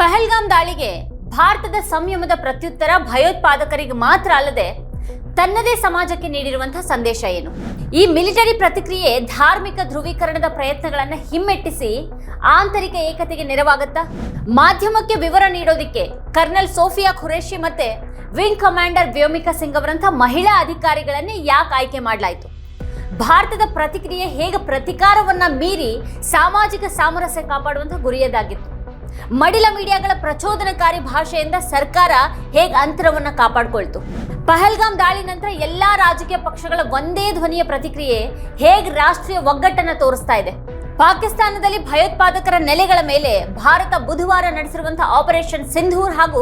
ಪಹಲ್ಗಾಮ್ ದಾಳಿಗೆ ಭಾರತದ ಸಂಯಮದ ಪ್ರತ್ಯುತ್ತರ ಭಯೋತ್ಪಾದಕರಿಗೆ ಮಾತ್ರ ಅಲ್ಲದೆ ತನ್ನದೇ ಸಮಾಜಕ್ಕೆ ನೀಡಿರುವಂತಹ ಸಂದೇಶ ಏನು? ಈ ಮಿಲಿಟರಿ ಪ್ರತಿಕ್ರಿಯೆ ಧಾರ್ಮಿಕ ಧ್ರುವೀಕರಣದ ಪ್ರಯತ್ನಗಳನ್ನು ಹಿಮ್ಮೆಟ್ಟಿಸಿ ಆಂತರಿಕ ಏಕತೆಗೆ ನೆರವಾಗುತ್ತಾ? ಮಾಧ್ಯಮಕ್ಕೆ ವಿವರ ನೀಡೋದಿಕ್ಕೆ ಕರ್ನಲ್ ಸೋಫಿಯಾ ಖುರೇಶಿ ಮತ್ತೆ ವಿಂಗ್ ಕಮಾಂಡರ್ ವ್ಯೋಮಿಕಾ ಸಿಂಗ್ ಅವರಂತಹ ಮಹಿಳಾ ಅಧಿಕಾರಿಗಳನ್ನೇ ಯಾಕೆ ಆಯ್ಕೆ ಮಾಡಲಾಯಿತು? ಭಾರತದ ಪ್ರತಿಕ್ರಿಯೆ ಹೇಗೆ ಪ್ರತಿಕಾರವನ್ನ ಮೀರಿ ಸಾಮಾಜಿಕ ಸಾಮರಸ್ಯ ಕಾಪಾಡುವಂತಹ ಗುರಿಯದಾಗಿತ್ತು? ಮಡಿಲ ಮೀಡಿಯಾಗಳ ಪ್ರಚೋದನಕಾರಿ ಭಾಷೆಯಿಂದ ಸರ್ಕಾರ ಹೇಗೆ ಅಂತರವನ್ನ ಕಾಪಾಡಿಕೊಳ್ತು? ಪಹಲ್ಗಾಮ್ ದಾಳಿ ನಂತರ ಎಲ್ಲಾ ರಾಜಕೀಯ ಪಕ್ಷಗಳ ಒಂದೇ ಧ್ವನಿಯ ಪ್ರತಿಕ್ರಿಯೆ ಹೇಗೆ ರಾಷ್ಟ್ರೀಯ ಒಗ್ಗಟ್ಟನ್ನು ತೋರಿಸ್ತಾ ಇದೆ? ಪಾಕಿಸ್ತಾನದಲ್ಲಿ ಭಯೋತ್ಪಾದಕರ ನೆಲೆಗಳ ಮೇಲೆ ಭಾರತ ಬುಧವಾರ ನಡೆಸಿರುವಂತಹ ಆಪರೇಷನ್ ಸಿಂಧೂರ್ ಹಾಗೂ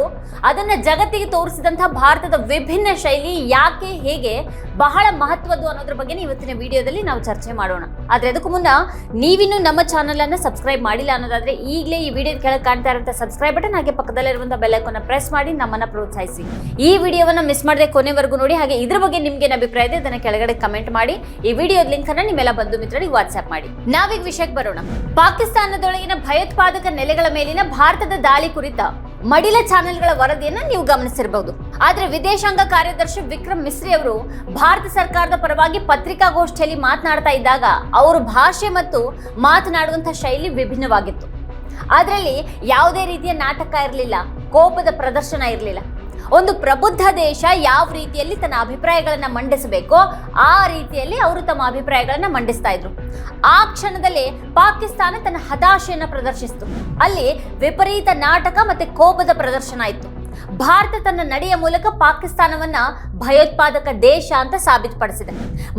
ಅದನ್ನು ಜಗತ್ತಿಗೆ ತೋರಿಸಿದಂತಹ ಭಾರತದ ವಿಭಿನ್ನ ಶೈಲಿ ಯಾಕೆ ಹೇಗೆ ಬಹಳ ಮಹತ್ವದ್ದು ಅನ್ನೋದ್ರ ಬಗ್ಗೆ ಇವತ್ತಿನ ವಿಡಿಯೋದಲ್ಲಿ ನಾವು ಚರ್ಚೆ ಮಾಡೋಣ. ಆದ್ರೆ ಅದಕ್ಕೂ ಮುನ್ನ ನೀವಿನ್ನೂ ನಮ್ಮ ಚಾನಲ್ ಅನ್ನು ಸಬ್ಸ್ಕ್ರೈಬ್ ಮಾಡಿಲ್ಲ ಅನ್ನೋದಾದ್ರೆ ಈಗಲೇ ಈ ವಿಡಿಯೋದ ಕೆಳಗೆ ಕಾಣ್ತಾ ಇರುವಂತಹ ಸಬ್ಸ್ಕ್ರೈಬ್ ಬಟನ್ ಹಾಗೆ ಪಕ್ಕದಲ್ಲಿರುವಂತಹ ಬೆಲ್ ಐಕಾನ್ ಪ್ರೆಸ್ ಮಾಡಿ ನಮ್ಮನ್ನ ಪ್ರೋತ್ಸಾಹಿಸಿ. ಈ ವಿಡಿಯೋವನ್ನ ಮಿಸ್ ಮಾಡದೆ ಕೊನೆವರೆಗೂ ನೋಡಿ. ಹಾಗೆ ಇದ್ರ ಬಗ್ಗೆ ನಿಮ್ಗೆ ಅಭಿಪ್ರಾಯ ಇದೆ ಅದನ್ನ ಕೆಳಗಡೆ ಕಮೆಂಟ್ ಮಾಡಿ. ಈ ವಿಡಿಯೋದ ಲಿಂಕ್ ಅನ್ನ ನಿಮ್ಮೆಲ್ಲ ಬಂಧು ಮಿತ್ರರಿಗೆ ವಾಟ್ಸ್ಆಪ್ ಮಾಡಿ. ನಾವೀಗ ವಿಷಯಕ್ಕೆ ಬರೋಣ. ಪಾಕಿಸ್ತಾನದೊಳಗಿನ ಭಯೋತ್ಪಾದಕ ನೆಲೆಗಳ ಮೇಲಿನ ಭಾರತದ ದಾಳಿ ಕುರಿತ ಮಡಿಲ ಚಾನೆಲ್ಗಳ ವರದಿಯನ್ನ ನೀವು ಗಮನಿಸಿರಬಹುದು. ಆದ್ರೆ ವಿದೇಶಾಂಗ ಕಾರ್ಯದರ್ಶಿ ವಿಕ್ರಮ್ ಮಿಸ್ರಿ ಅವರು ಭಾರತ ಸರ್ಕಾರದ ಪರವಾಗಿ ಪತ್ರಿಕಾಗೋಷ್ಠಿಯಲ್ಲಿ ಮಾತನಾಡ್ತಾ ಇದ್ದಾಗ ಅವರ ಭಾಷೆ ಮತ್ತು ಮಾತನಾಡುವಂತಹ ಶೈಲಿ ವಿಭಿನ್ನವಾಗಿತ್ತು. ಅದರಲ್ಲಿ ಯಾವುದೇ ರೀತಿಯ ನಾಟಕ ಇರಲಿಲ್ಲ, ಕೋಪದ ಪ್ರದರ್ಶನ ಇರಲಿಲ್ಲ. ಒಂದು ಪ್ರಬುದ್ಧ ದೇಶ ಯಾವ ರೀತಿಯಲ್ಲಿ ತನ್ನ ಅಭಿಪ್ರಾಯಗಳನ್ನ ಮಂಡಿಸಬೇಕೋ ಆ ರೀತಿಯಲ್ಲಿ ಅವರು ತಮ್ಮ ಅಭಿಪ್ರಾಯಗಳನ್ನ ಮಂಡಿಸ್ತಾ ಇದ್ರು. ಆ ಕ್ಷಣದಲ್ಲಿ ಪಾಕಿಸ್ತಾನ ತನ್ನ ಹತಾಶೆಯನ್ನ ಪ್ರದರ್ಶಿಸಿತು. ಅಲ್ಲಿ ವಿಪರೀತ ನಾಟಕ ಮತ್ತೆ ಕೋಪದ ಪ್ರದರ್ಶನ ಇತ್ತು. ಭಾರತ ತನ್ನ ನಡೆಯ ಮೂಲಕ ಪಾಕಿಸ್ತಾನವನ್ನ ಭಯೋತ್ಪಾದಕ ದೇಶ ಅಂತ ಸಾಬೀತುಪಡಿಸಿದೆ.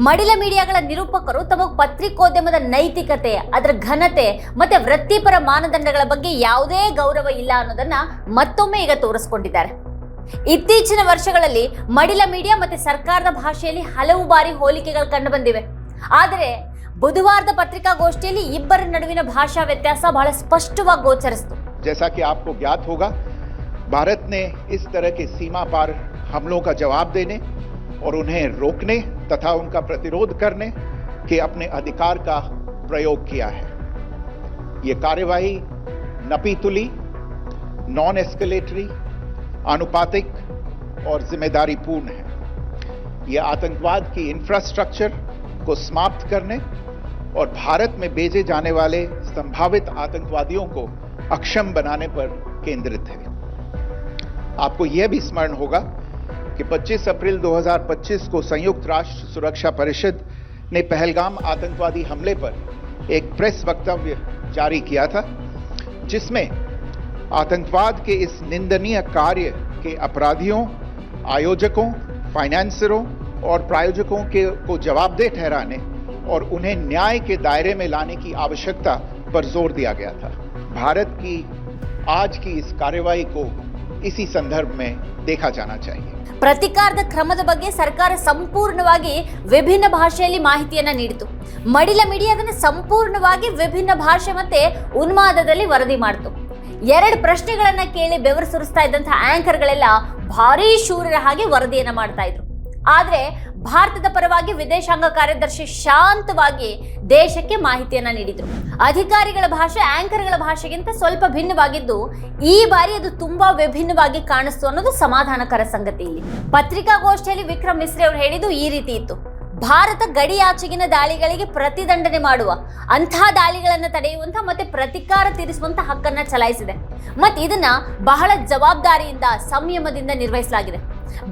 ಮಡಿಲ ಮೀಡಿಯಾಗಳ ನಿರೂಪಕರು ತಮ್ಮ ಪತ್ರಿಕೋದ್ಯಮದ ನೈತಿಕತೆ, ಅದರ ಘನತೆ ಮತ್ತೆ ವೃತ್ತಿಪರ ಮಾನದಂಡಗಳ ಬಗ್ಗೆ ಯಾವುದೇ ಗೌರವ ಇಲ್ಲ ಅನ್ನೋದನ್ನ ಮತ್ತೊಮ್ಮೆ ಈಗ ತೋರಿಸ್ಕೊಂಡಿದ್ದಾರೆ. ಇತ್ತೀಚಿನ ವರ್ಷಗಳಲ್ಲಿ ಮಡಿಲ ಮೀಡಿಯಾ ಮತ್ತೆ ಸರ್ಕಾರದ ಭಾಷೆಯಲ್ಲಿ ಹಲವು ಬಾರಿ ಹೋಲಿಕೆಗಳು ಕಂಡು ಬಂದಿವೆ. ಆದರೆ ಬುಧವಾರದ ಪತ್ರಿಕಾಗೋಷ್ಠಿಯಲ್ಲಿ ಇಬ್ಬರ ನಡುವಿನ ಭಾಷಾ ವ್ಯತ್ಯಾಸ ಬಹಳ ಸ್ಪಷ್ಟವಾಗಿ ಗೋಚರಿಸಿತು. जैसा कि आपको ज्ञात होगा, भारत ने इस तरह के सीमा पार हमलों का जवाब देने और उन्हें रोकने तथा उनका प्रतिरोध करने के अपने अधिकार का प्रयोग किया है. ये कार्यवाही नपीतुली, नॉन एस्केलेटरी, आनुपातिक और जिम्मेदारी पूर्ण है. ये आतंकवाद की इंफ्रास्ट्रक्चर को समाप्त करने और भारत में भेजे जाने वाले संभावित आतंकवादियों को अक्षम बनाने पर केंद्रित है. आपको यह भी स्मरण होगा कि 25 अप्रैल 2025 को संयुक्त राष्ट्र सुरक्षा परिषद ने पहलगाम आतंकवादी हमले पर एक प्रेस वक्तव्य जारी किया था, जिसमें आतंकवाद के इस निंदनीय कार्य के अपराधियों, आयोजकों, फाइनेंसरों और प्रायोजकों को जवाबदेह ठहराने और उन्हें न्याय के दायरे में लाने की आवश्यकता पर जोर दिया गया था. भारत की आज की इस कार्यवाही को इसी संदर्भ में देखा जाना चाहिए. ಪ್ರತಿಕಾರದ ಕ್ರಮದ ಬಗ್ಗೆ ಸರ್ಕಾರ ಸಂಪೂರ್ಣವಾಗಿ ವಿಭಿನ್ನ ಭಾಷೆಯಲ್ಲಿ ಮಾಹಿತಿಯನ್ನ ನೀಡಿತು. ಮಡಿಲ ಮೀಡಿಯಾ ಅದನ್ನು ಸಂಪೂರ್ಣವಾಗಿ ವಿಭಿನ್ನ ಭಾಷೆ ಮತ್ತೆ ಉನ್ಮಾದದಲ್ಲಿ ವರದಿ ಮಾಡಿತು. ಎರಡು ಪ್ರಶ್ನೆಗಳನ್ನ ಕೇಳಿ ಬೆವರು ಸುರಿಸ್ತಾ ಇದ್ದಂತಹ ಆಂಕರ್ಗಳೆಲ್ಲ ಭಾರೀ ಶೂರರ ಹಾಗೆ ವರದಿಯನ್ನ ಮಾಡ್ತಾ ಇದ್ರು. ಆದ್ರೆ ಭಾರತದ ಪರವಾಗಿ ವಿದೇಶಾಂಗ ಕಾರ್ಯದರ್ಶಿ ಶಾಂತವಾಗಿ ದೇಶಕ್ಕೆ ಮಾಹಿತಿಯನ್ನ ನೀಡಿದ್ರು. ಅಧಿಕಾರಿಗಳ ಭಾಷೆ ಆಂಕರ್ಗಳ ಭಾಷೆಗಿಂತ ಸ್ವಲ್ಪ ಭಿನ್ನವಾಗಿದ್ದು ಈ ಬಾರಿ ಅದು ತುಂಬಾ ವಿಭಿನ್ನವಾಗಿ ಕಾಣಿಸ್ತು ಅನ್ನೋದು ಸಮಾಧಾನಕರ ಸಂಗತಿ. ಇಲ್ಲಿ ಪತ್ರಿಕಾಗೋಷ್ಠಿಯಲ್ಲಿ ವಿಕ್ರಮ್ ಮಿಸ್ರಿ ಅವರು ಹೇಳಿದ್ದು ಈ ರೀತಿ ಇತ್ತು: ಭಾರತ ಗಡಿಯಾಚೆಗಿನ ದಾಳಿಗಳಿಗೆ ಪ್ರತಿದಂಡನೆ ಮಾಡುವ, ಅಂತಹ ದಾಳಿಗಳನ್ನು ತಡೆಯುವಂತ ಮತ್ತೆ ಪ್ರತಿಕಾರ ತೀರಿಸುವಂತ ಹಕ್ಕನ್ನ ಚಲಾಯಿಸಿದೆ. ಮತ್ತೆ ಇದನ್ನ ಬಹಳ ಜವಾಬ್ದಾರಿಯಿಂದ ಸಂಯಮದಿಂದ ನಿರ್ವಹಿಸಲಾಗಿದೆ.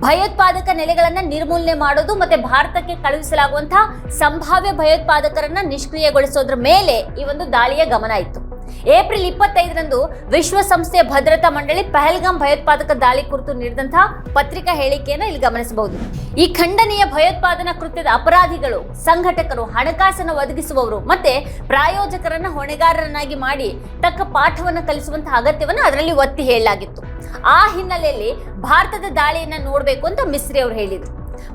ಭಯೋತ್ಪಾದಕ ನೆಲೆಗಳನ್ನ ನಿರ್ಮೂಲನೆ ಮಾಡೋದು ಮತ್ತೆ ಭಾರತಕ್ಕೆ ಕಳುಹಿಸಲಾಗುವಂತಹ ಸಂಭಾವ್ಯ ಭಯೋತ್ಪಾದಕರನ್ನ ನಿಷ್ಕ್ರಿಯಗೊಳಿಸೋದ್ರ ಮೇಲೆ ಈ ಒಂದು ದಾಳಿಯ ಗಮನ ಇತ್ತು. ಏಪ್ರಿಲ್ 25ರಂದು ವಿಶ್ವಸಂಸ್ಥೆಯ ಭದ್ರತಾ ಮಂಡಳಿ ಪಹಲ್ಗಾಮ್ ಭಯೋತ್ಪಾದಕ ದಾಳಿ ಕುರಿತು ನೀಡಿದಂತಹ ಪತ್ರಿಕಾ ಹೇಳಿಕೆಯನ್ನು ಇಲ್ಲಿ ಗಮನಿಸಬಹುದು. ಈ ಖಂಡನೀಯ ಭಯೋತ್ಪಾದನಾ ಕೃತ್ಯದ ಅಪರಾಧಿಗಳು, ಸಂಘಟಕರು, ಹಣಕಾಸನ್ನು ಒದಗಿಸುವವರು ಮತ್ತೆ ಪ್ರಾಯೋಜಕರನ್ನ ಹೊಣೆಗಾರರನ್ನಾಗಿ ಮಾಡಿ ತಕ್ಕ ಪಾಠವನ್ನು ಕಲಿಸುವಂತಹ ಅಗತ್ಯವನ್ನು ಅದರಲ್ಲಿ ಒತ್ತಿ ಹೇಳಲಾಗಿತ್ತು. ಆ ಹಿನ್ನೆಲೆಯಲ್ಲಿ ಭಾರತದ ದಾಳಿಯನ್ನ ನೋಡಬೇಕು ಅಂತ ಮಿಸ್ರಿ ಅವರು ಹೇಳಿದರು.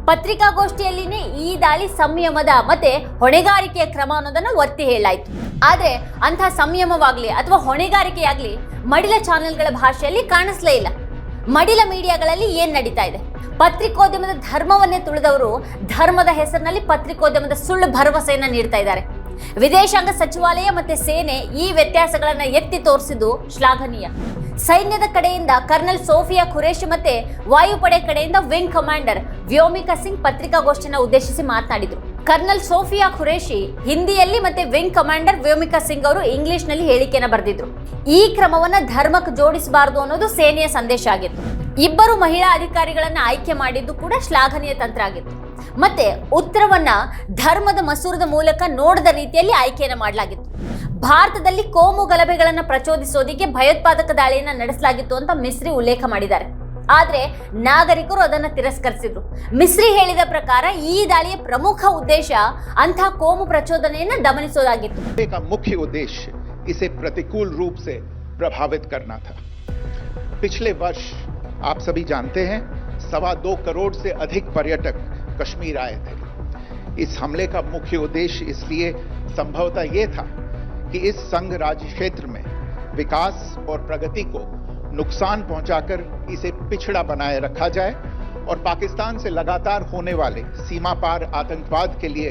ಪತ್ರಿಕಾಗೋಷ್ಠಿಯಲ್ಲಿನೇ ಈ ದಾಳಿ ಸಂಯಮದ ಮತ್ತೆ ಹೊಣೆಗಾರಿಕೆಯ ಕ್ರಮ ಅನ್ನೋದನ್ನ ಒತ್ತಿ ಹೇಳಲಾಯಿತು. ಆದ್ರೆ ಅಂತಹ ಸಂಯಮವಾಗ್ಲಿ ಅಥವಾ ಹೊಣೆಗಾರಿಕೆಯಾಗ್ಲಿ ಮಡಿಲ ಚಾನೆಲ್ಗಳ ಭಾಷೆಯಲ್ಲಿ ಕಾಣಿಸ್ಲೇ ಇಲ್ಲ. ಮಡಿಲ ಮೀಡಿಯಾಗಳಲ್ಲಿ ಏನ್ ನಡೀತಾ ಇದೆ? ಪತ್ರಿಕೋದ್ಯಮದ ಧರ್ಮವನ್ನೇ ತುಳಿದವರು ಧರ್ಮದ ಹೆಸರಿನಲ್ಲಿ ಪತ್ರಿಕೋದ್ಯಮದ ಸುಳ್ಳು ಭರವಸೆಯನ್ನ ನೀಡ್ತಾ ಇದ್ದಾರೆ. ವಿದೇಶಾಂಗ ಸಚಿವಾಲಯ ಮತ್ತೆ ಸೇನೆ ಈ ವ್ಯತ್ಯಾಸಗಳನ್ನ ಎತ್ತಿ ತೋರಿಸಿದ್ದು ಶ್ಲಾಘನೀಯ. ಸೈನ್ಯದ ಕಡೆಯಿಂದ ಕರ್ನಲ್ ಸೋಫಿಯಾ ಖುರೇಶಿ ಮತ್ತೆ ವಾಯುಪಡೆ ಕಡೆಯಿಂದ ವಿಂಗ್ ಕಮಾಂಡರ್ ವ್ಯೋಮಿಕಾ ಸಿಂಗ್ ಪತ್ರಿಕಾಗೋಷ್ಠಿಯನ್ನು ಉದ್ದೇಶಿಸಿ ಮಾತನಾಡಿದರು. ಕರ್ನಲ್ ಸೋಫಿಯಾ ಖುರೇಶಿ ಹಿಂದಿಯಲ್ಲಿ ಮತ್ತೆ ವಿಂಗ್ ಕಮಾಂಡರ್ ವ್ಯೋಮಿಕಾ ಸಿಂಗ್ ಅವರು ಇಂಗ್ಲಿಷ್ ನಲ್ಲಿ ಹೇಳಿಕೆಯನ್ನು ಬರೆದಿದ್ರು. ಈ ಕ್ರಮವನ್ನ ಧರ್ಮಕ್ಕೆ ಜೋಡಿಸಬಾರದು ಅನ್ನೋದು ಸೇನೆಯ ಸಂದೇಶ ಆಗಿತ್ತು. ಇಬ್ಬರು ಮಹಿಳಾ ಅಧಿಕಾರಿಗಳನ್ನ ಆಯ್ಕೆ ಮಾಡಿದ್ದು ಕೂಡ ಶ್ಲಾಘನೀಯ ತಂತ್ರ ಆಗಿತ್ತು. ಮತ್ತೆ ಉತ್ತರವನ್ನ ಧರ್ಮದ ಮಸೂರದ ಮೂಲಕ ನೋಡದ ರೀತಿಯಲ್ಲಿ ಆಯ್ಕೆಯನ್ನು ಮಾಡಲಾಗಿತ್ತು. ಭಾರತದಲ್ಲಿ ಕೋಮು ಗಲಭೆಗಳನ್ನ ಪ್ರಚೋದಿಸೋದಿಕ್ಕೆ ಭಯೋತ್ಪಾದಕ ದಾಳಿಯನ್ನ ನಡೆಸಲಾಗಿತ್ತು ಅಂತ ಮಿಸ್ರಿ ಉಲ್ಲೇಖ ಮಾಡಿದ್ದಾರೆ. ಆದ್ರೆ ನಾಗರಿಕರು ಅದನ್ನು ತಿರಸ್ಕರಿಸಿದ್ರು. ಮಿಸ್ರಿ ಹೇಳಿದ ಪ್ರಕಾರ ಈ ದಾಳಿಯ ಪ್ರಮುಖ ಉದ್ದೇಶ ಅಂಥ ಕೋಮು ಪ್ರಚೋದನೆಯನ್ನ ದಮನಿಸೋದಾಗಿತ್ತು. मुख्य उद्देश्य इसे प्रतिकूल रूप से प्रभावित करना था. पिछले वर्ष आप सभी जानते हैं 2.25 करोड़ से अधिक पर्यटक कश्मीर आए थे. इस हमले का मुख्य उद्देश्य इसलिए संभवतः ये था कि इस संघ राज्य क्षेत्र में विकास और प्रगति को नुकसान पहुंचाकर इसे पिछड़ा बनाए रखा जाए और पाकिस्तान से लगातार होने वाले सीमा पार आतंकवाद के लिए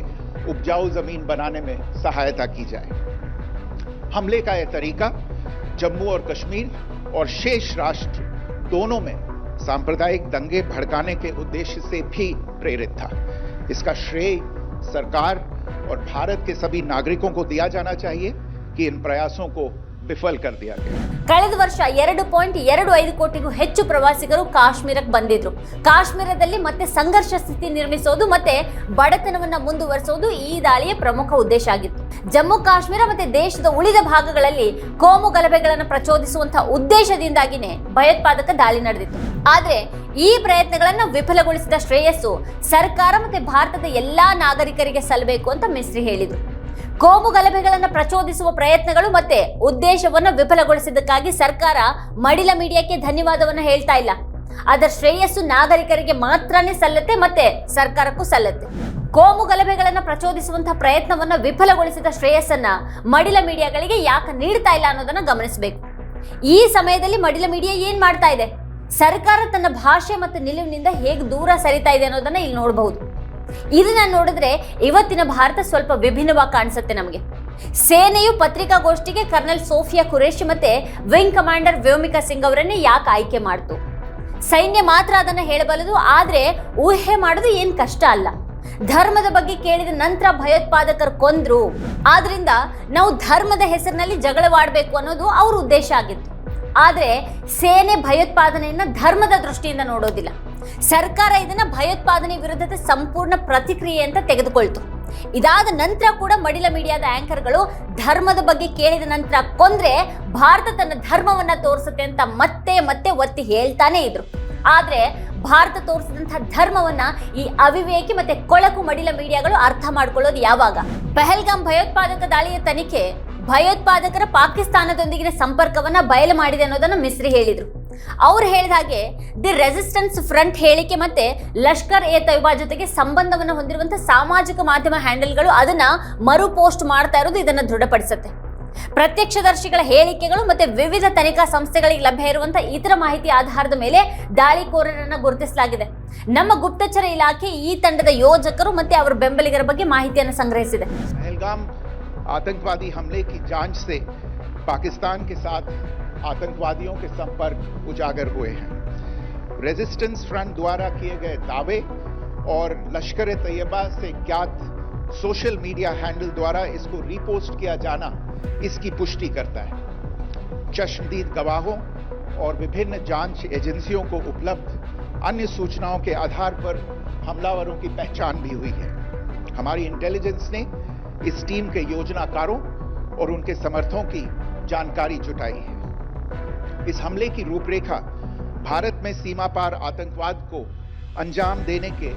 उपजाऊ जमीन बनाने में सहायता की जाए. हमले का यह तरीका जम्मू और कश्मीर और शेष राष्ट्र दोनों में सांप्रदायिक दंगे भड़काने के उद्देश्य से भी प्रेरित था. इसका श्रेय सरकार और भारत के सभी नागरिकों को दिया जाना चाहिए कि इन प्रयासों को ವಿಫಲ್ कर दिया गया. ಕಳೆದ ವರ್ಷ 2.25 ಕೋಟಿಗೂ ಹೆಚ್ಚು ಪ್ರವಾಸಿಗರು ಕಾಶ್ಮೀರಕ್ಕೆ ಬಂದಿದ್ರು. ಕಾಶ್ಮೀರದಲ್ಲಿ ಮತ್ತೆ ಸಂಘರ್ಷ ಸ್ಥಿತಿ ನಿರ್ಮಿಸೋದು ಮತ್ತೆ ಬಡತನವನ್ನ ಮುಂದುವರಿಸೋದು ಈ ದಾಳಿಯ ಪ್ರಮುಖ ಉದ್ದೇಶ ಆಗಿತ್ತು. ಜಮ್ಮು ಕಾಶ್ಮೀರ ಮತ್ತೆ ದೇಶದ ಉಳಿದ ಭಾಗಗಳಲ್ಲಿ ಕೋಮು ಗಲಭೆಗಳನ್ನು ಪ್ರಚೋದಿಸುವಂತಹ ಉದ್ದೇಶದಿಂದಾಗಿನೇ ಭಯೋತ್ಪಾದಕ ದಾಳಿ ನಡೆದಿತ್ತು. ಆದ್ರೆ ಈ ಪ್ರಯತ್ನಗಳನ್ನು ವಿಫಲಗೊಳಿಸಿದ ಶ್ರೇಯಸ್ಸು ಸರ್ಕಾರ ಮತ್ತೆ ಭಾರತದ ಎಲ್ಲಾ ನಾಗರಿಕರಿಗೆ ಸಲ್ಲಬೇಕು ಅಂತ ಮಿಸ್ರಿ ಹೇಳಿದ್ರು. ಕೋಮು ಗಲಭೆಗಳನ್ನು ಪ್ರಚೋದಿಸುವ ಪ್ರಯತ್ನಗಳು ಮತ್ತೆ ಉದ್ದೇಶವನ್ನು ವಿಫಲಗೊಳಿಸಿದ್ದಕ್ಕಾಗಿ ಸರ್ಕಾರ ಮಡಿಲ ಮೀಡಿಯಾಕ್ಕೆ ಧನ್ಯವಾದವನ್ನು ಹೇಳ್ತಾ ಇಲ್ಲ. ಅದರ ಶ್ರೇಯಸ್ಸು ನಾಗರಿಕರಿಗೆ ಮಾತ್ರನೇ ಸಲ್ಲತ್ತೆ ಮತ್ತೆ ಸರ್ಕಾರಕ್ಕೂ ಸಲ್ಲತ್ತೆ. ಕೋಮು ಗಲಭೆಗಳನ್ನು ಪ್ರಚೋದಿಸುವಂತಹ ಪ್ರಯತ್ನವನ್ನು ವಿಫಲಗೊಳಿಸಿದ ಶ್ರೇಯಸ್ಸನ್ನ ಮಡಿಲ ಮೀಡಿಯಾಗಳಿಗೆ ಯಾಕೆ ನೀಡ್ತಾ ಇಲ್ಲ ಅನ್ನೋದನ್ನ ಗಮನಿಸಬೇಕು. ಈ ಸಮಯದಲ್ಲಿ ಮಡಿಲ ಮೀಡಿಯಾ ಏನ್ ಮಾಡ್ತಾ ಇದೆ, ಸರ್ಕಾರ ತನ್ನ ಭಾಷೆ ಮತ್ತು ನಿಲುವಿನಿಂದ ಹೇಗೆ ದೂರ ಸರಿತಾ ಇದೆ ಅನ್ನೋದನ್ನ ಇಲ್ಲಿ ನೋಡಬಹುದು. ಇದನ್ನ ನೋಡಿದ್ರೆ ಇವತ್ತಿನ ಭಾರತ ಸ್ವಲ್ಪ ವಿಭಿನ್ನವಾಗಿ ಕಾಣಿಸುತ್ತೆ ನಮಗೆ. ಸೇನೆಯು ಪತ್ರಿಕಾಗೋಷ್ಠಿಗೆ ಕರ್ನಲ್ ಸೋಫಿಯಾ ಖುರೇಶಿ ಮತ್ತೆ ವಿಂಗ್ ಕಮಾಂಡರ್ ವ್ಯೋಮಿಕಾ ಸಿಂಗ್ ಅವರನ್ನೇ ಯಾಕೆ ಆಯ್ಕೆ ಮಾಡ್ತು? ಸೈನ್ಯ ಮಾತ್ರ ಅದನ್ನ ಹೇಳಬಲ್ಲದು, ಆದ್ರೆ ಊಹೆ ಮಾಡೋದು ಏನ್ ಕಷ್ಟ ಅಲ್ಲ. ಧರ್ಮದ ಬಗ್ಗೆ ಕೇಳಿದ ನಂತರ ಭಯೋತ್ಪಾದಕರು ಕೊಂದ್ರು, ಆದ್ರಿಂದ ನಾವು ಧರ್ಮದ ಹೆಸರಿನಲ್ಲಿ ಜಗಳವಾಡಬೇಕು ಅನ್ನೋದು ಅವ್ರ ಉದ್ದೇಶ ಆಗಿತ್ತು. ಆದ್ರೆ ಸೇನೆ ಭಯೋತ್ಪಾದನೆಯನ್ನ ಧರ್ಮದ ದೃಷ್ಟಿಯಿಂದ ನೋಡೋದಿಲ್ಲ. ಸರ್ಕಾರ ಇದನ್ನ ಭಯೋತ್ಪಾದನೆ ವಿರುದ್ಧದ ಸಂಪೂರ್ಣ ಪ್ರತಿಕ್ರಿಯೆ ಅಂತ ತೆಗೆದುಕೊಳ್ತು. ಇದಾದ ನಂತರ ಕೂಡ ಮಡಿಲ ಮೀಡಿಯಾದ ಆಂಕರ್ಗಳು ಧರ್ಮದ ಬಗ್ಗೆ ಕೇಳಿದ ನಂತರ ಕೊಂದ್ರೆ ಭಾರತ ತನ್ನ ಧರ್ಮವನ್ನ ತೋರಿಸುತ್ತೆ ಅಂತ ಮತ್ತೆ ಮತ್ತೆ ಒತ್ತಿ ಹೇಳ್ತಾನೆ ಇದ್ರು. ಆದ್ರೆ ಭಾರತ ತೋರಿಸಿದಂತಹ ಧರ್ಮವನ್ನ ಈ ಅವಿವೇಕಿ ಮತ್ತೆ ಕೊಳಕು ಮಡಿಲ ಮೀಡಿಯಾಗಳು ಅರ್ಥ ಮಾಡ್ಕೊಳ್ಳೋದು ಯಾವಾಗ? ಪಹಲ್ಗಾಮ್ ಭಯೋತ್ಪಾದಕ ದಾಳಿಯ ತನಿಖೆ ಭಯೋತ್ಪಾದಕರ ಪಾಕಿಸ್ತಾನದೊಂದಿಗಿನ ಸಂಪರ್ಕವನ್ನ ಬಯಲು ಮಾಡಿದೆ ಅನ್ನೋದನ್ನ ಮಿಸ್ರಿ ಹೇಳಿದ್ರು. ಅವ್ರು ಹೇಳಿದ ಹಾಗೆ ದಿ ರೆಸಿಸ್ಟೆನ್ಸ್ ಫ್ರಂಟ್ ಹೇಳಿಕೆ ಮತ್ತೆ ಲಷ್ಕರ್ ಎ ತಯ್ಯಬಾ ಜೊತೆಗೆ ಸಂಬಂಧವನ್ನು ಹೊಂದಿರುವಂತಹ ಸಾಮಾಜಿಕ ಮಾಧ್ಯಮ ಹ್ಯಾಂಡಲ್ಗಳು ಅದನ್ನ ಮರು ಪೋಸ್ಟ್ ಮಾಡ್ತಾ ಇರೋದು ಇದನ್ನ ದೃಢಪಡಿಸುತ್ತೆ. ಪ್ರತ್ಯಕ್ಷದರ್ಶಿಗಳ ಹೇಳಿಕೆಗಳು ಮತ್ತೆ ವಿವಿಧ ತನಿಖಾ ಸಂಸ್ಥೆಗಳಿಗೆ ಲಭ್ಯ ಇರುವಂತಹ ಇತರ ಮಾಹಿತಿ ಆಧಾರದ ಮೇಲೆ ದಾಳಿಕೋರರನ್ನ ಗುರುತಿಸಲಾಗಿದೆ. ನಮ್ಮ ಗುಪ್ತಚರ ಇಲಾಖೆ ಈ ತಂಡದ ಯೋಜಕರು ಮತ್ತೆ ಅವರ ಬೆಂಬಲಿಗರ ಬಗ್ಗೆ ಮಾಹಿತಿಯನ್ನು ಸಂಗ್ರಹಿಸಿದೆ. आतंकवादी हमले की जांच से पाकिस्तान के साथ आतंकवादियों के संपर्क उजागर हुए हैं. रेजिस्टेंस फ्रंट द्वारा किए गए दावे और लश्कर ए तैयबा से ज्ञात सोशल मीडिया हैंडल द्वारा इसको रीपोस्ट किया जाना इसकी पुष्टि करता है. चश्मदीद गवाहों और विभिन्न जांच एजेंसियों को उपलब्ध अन्य सूचनाओं के आधार पर हमलावरों की पहचान भी हुई है. हमारी इंटेलिजेंस ने इस टीम के योजनाकारों और उनके समर्थकों की जानकारी जुटाई है. इस हमले की रूपरेखा भारत में सीमा पार आतंकवाद को अंजाम देने के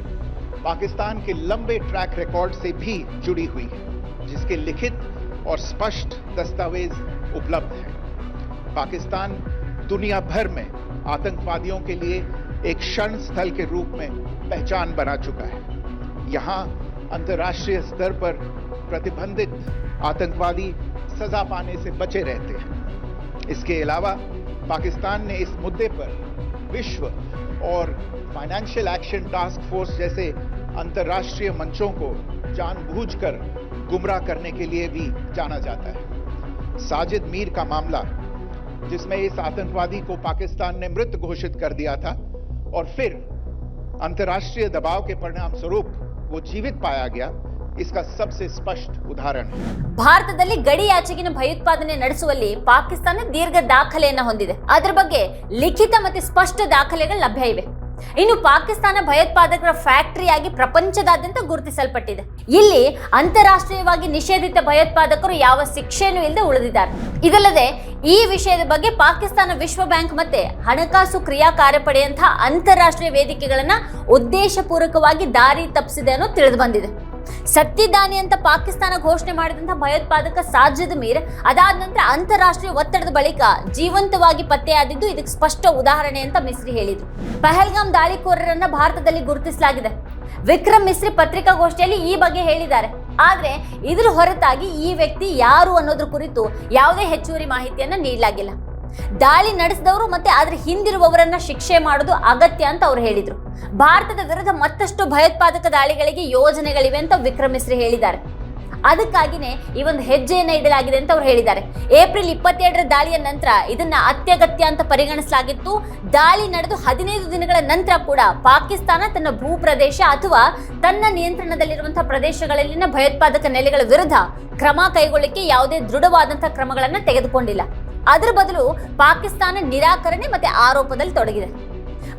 पाकिस्तान के लंबे ट्रैक रिकॉर्ड से भी जुड़ी हुई है, जिसके लिखित और स्पष्ट दस्तावेज उपलब्ध हैं. पाकिस्तान दुनिया भर में आतंकवादियों के लिए एक शरण स्थल के रूप में पहचान बना चुका है. यहाँ अंतर्राष्ट्रीय स्तर पर प्रतिबंधित आतंकवादी सजा पाने से बचे रहते हैं. इसके अलावा पाकिस्तान ने इस मुद्दे पर विश्व और फाइनेंशियल एक्शन टास्क फोर्स जैसे अंतर्राष्ट्रीय मंचों को जानबूझकर गुमराह करने के लिए भी जाना जाता है। साजिद मीर का मामला, जिसमें इस आतंकवादी को पाकिस्तान ने मृत घोषित कर दिया था और फिर अंतर्राष्ट्रीय दबाव के परिणाम स्वरूप वो जीवित पाया गया, इसका सबसे स्पष्ट उदाहरण है। ಭಾರತದಲ್ಲಿ ಗಡಿಯಾಚೆಗಿನ ಭಯೋತ್ಪಾದನೆ ನಡೆಸುವಲ್ಲಿ ಪಾಕಿಸ್ತಾನ ದೀರ್ಘ ದಾಖಲೆಯನ್ನ ಹೊಂದಿದೆ. ಅದರ ಬಗ್ಗೆ ಲಿಖಿತ ಮತ್ತು ಸ್ಪಷ್ಟ ದಾಖಲೆಗಳು ಲಭ್ಯ ಇವೆ. ಇನ್ನು ಪಾಕಿಸ್ತಾನ ಭಯೋತ್ಪಾದಕರ ಫ್ಯಾಕ್ಟರಿಯಾಗಿ ಪ್ರಪಂಚದಾದ್ಯಂತ ಗುರುತಿಸಲ್ಪಟ್ಟಿದೆ. ಇಲ್ಲಿ ಅಂತಾರಾಷ್ಟ್ರೀಯವಾಗಿ ನಿಷೇಧಿತ ಭಯೋತ್ಪಾದಕರು ಯಾವ ಶಿಕ್ಷೆನೂ ಇಲ್ಲದೆ ಉಳಿದಿದ್ದಾರೆ. ಇದಲ್ಲದೆ ಈ ವಿಷಯದ ಬಗ್ಗೆ ಪಾಕಿಸ್ತಾನ ವಿಶ್ವ ಬ್ಯಾಂಕ್ ಮತ್ತೆ ಹಣಕಾಸು ಕ್ರಿಯಾ ಕಾರ್ಯಪಡೆಯಂತಹ ಅಂತಾರಾಷ್ಟ್ರೀಯ ವೇದಿಕೆಗಳನ್ನ ಉದ್ದೇಶಪೂರ್ವಕವಾಗಿ ದಾರಿ ತಪ್ಪಿಸಿದೆ ಅನ್ನೋ ತಿಳಿದು ಬಂದಿದೆ. ಸತ್ತಿದ್ದಾನೆ ಅಂತ ಪಾಕಿಸ್ತಾನ ಘೋಷಣೆ ಮಾಡಿದಂತಹ ಭಯೋತ್ಪಾದಕ ಸಾಜಿದ್ ಮೀರ್ ಅದಾದ ನಂತರ ಅಂತಾರಾಷ್ಟ್ರೀಯ ಒತ್ತಡದ ಬಳಿಕ ಜೀವಂತವಾಗಿ ಪತ್ತೆಯಾದಿದ್ದು ಇದಕ್ಕೆ ಸ್ಪಷ್ಟ ಉದಾಹರಣೆ ಅಂತ ಮಿಸ್ರಿ ಹೇಳಿದ್ರು. ಪಹಲ್ಗಾಮ್ ದಾಳಿಕೋರರನ್ನ ಭಾರತದಲ್ಲಿ ಗುರುತಿಸಲಾಗಿದೆ. ವಿಕ್ರಮ್ ಮಿಸ್ರಿ ಪತ್ರಿಕಾಗೋಷ್ಠಿಯಲ್ಲಿ ಈ ಬಗ್ಗೆ ಹೇಳಿದ್ದಾರೆ. ಆದ್ರೆ ಇದ್ರ ಹೊರತಾಗಿ ಈ ವ್ಯಕ್ತಿ ಯಾರು ಅನ್ನೋದ್ರ ಕುರಿತು ಯಾವುದೇ ಹೆಚ್ಚುವರಿ ಮಾಹಿತಿಯನ್ನ ನೀಡಲಾಗಿಲ್ಲ. ದಾಳಿ ನಡೆಸಿದವರು ಮತ್ತೆ ಅದರ ಹಿಂದಿರುವವರನ್ನ ಶಿಕ್ಷೆ ಮಾಡೋದು ಅಗತ್ಯ ಅಂತ ಅವ್ರು ಹೇಳಿದ್ರು. ಭಾರತದ ವಿರುದ್ಧ ಮತ್ತಷ್ಟು ಭಯೋತ್ಪಾದಕ ದಾಳಿಗಳಿಗೆ ಯೋಜನೆಗಳಿವೆ ಅಂತ ವಿಕ್ರಮ್ ಮಿಸ್ರಿ ಹೇಳಿದ್ದಾರೆ. ಅದಕ್ಕಾಗಿನೇ ಈ ಒಂದು ಹೆಜ್ಜೆಯನ್ನ ಇಡಲಾಗಿದೆ ಅಂತ ಅವ್ರು ಹೇಳಿದ್ದಾರೆ. ಏಪ್ರಿಲ್ 27ರ ದಾಳಿಯ ನಂತರ ಇದನ್ನ ಅತ್ಯಗತ್ಯ ಅಂತ ಪರಿಗಣಿಸಲಾಗಿತ್ತು. ದಾಳಿ ನಡೆದು 15 ದಿನಗಳ ನಂತರ ಕೂಡ ಪಾಕಿಸ್ತಾನ ತನ್ನ ಭೂಪ್ರದೇಶ ಅಥವಾ ತನ್ನ ನಿಯಂತ್ರಣದಲ್ಲಿರುವಂತಹ ಪ್ರದೇಶಗಳಲ್ಲಿನ ಭಯೋತ್ಪಾದಕ ನೆಲೆಗಳ ವಿರುದ್ಧ ಕ್ರಮ ಕೈಗೊಳ್ಳಲಿಕ್ಕೆ ಯಾವುದೇ ದೃಢವಾದಂತಹ ಕ್ರಮಗಳನ್ನ ತೆಗೆದುಕೊಂಡಿಲ್ಲ. ಅದರ ಬದಲು ಪಾಕಿಸ್ತಾನ ನಿರಾಕರಣೆ ಮತ್ತೆ ಆರೋಪದಲ್ಲಿ ತೊಡಗಿದೆ.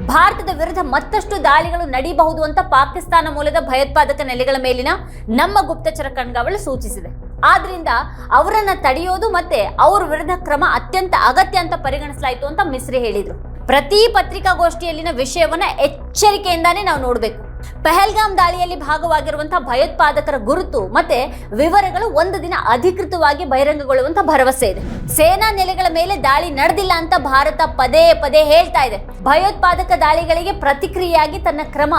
ಭಾರತದ ವಿರುದ್ಧ ಮತ್ತಷ್ಟು ದಾಳಿಗಳು ನಡೆಯಬಹುದು ಅಂತ ಪಾಕಿಸ್ತಾನ ಮೂಲದ ಭಯೋತ್ಪಾದಕ ನೆಲೆಗಳ ಮೇಲಿನ ನಮ್ಮ ಗುಪ್ತಚರ ಕಣ್ಗಾವಲು ಸೂಚಿಸಿದೆ. ಆದ್ರಿಂದ ಅವರನ್ನ ತಡೆಯೋದು ಮತ್ತೆ ಅವರ ವಿರುದ್ಧ ಕ್ರಮ ಅತ್ಯಂತ ಅಗತ್ಯ ಅಂತ ಪರಿಗಣಿಸಲಾಯಿತು ಅಂತ ಮಿಸ್ರಿ ಹೇಳಿದ್ರು. ಪ್ರತಿ ಪತ್ರಿಕಾಗೋಷ್ಠಿಯಲ್ಲಿನ ವಿಷಯವನ್ನ ಎಚ್ಚರಿಕೆಯಿಂದಾನೇ ನಾವು ನೋಡಬೇಕು. ಪಹಲ್ಗಾಮ್ ದಾಳಿಯಲ್ಲಿ ಭಾಗವಾಗಿರುವಂತಹ ಭಯೋತ್ಪಾದಕರ ಗುರುತು ಮತ್ತೆ ವಿವರಗಳು ಒಂದು ದಿನ ಅಧಿಕೃತವಾಗಿ ಬಹಿರಂಗಗೊಳ್ಳುವಂತ ಭರವಸೆ ಇದೆ. ಸೇನಾ ನೆಲೆಗಳ ಮೇಲೆ ದಾಳಿ ನಡೆದಿಲ್ಲ ಅಂತ ಭಾರತ ಪದೇ ಪದೇ ಹೇಳ್ತಾ ಇದೆ. ಭಯೋತ್ಪಾದಕ ದಾಳಿಗಳಿಗೆ ಪ್ರತಿಕ್ರಿಯೆಯಾಗಿ ತನ್ನ ಕ್ರಮ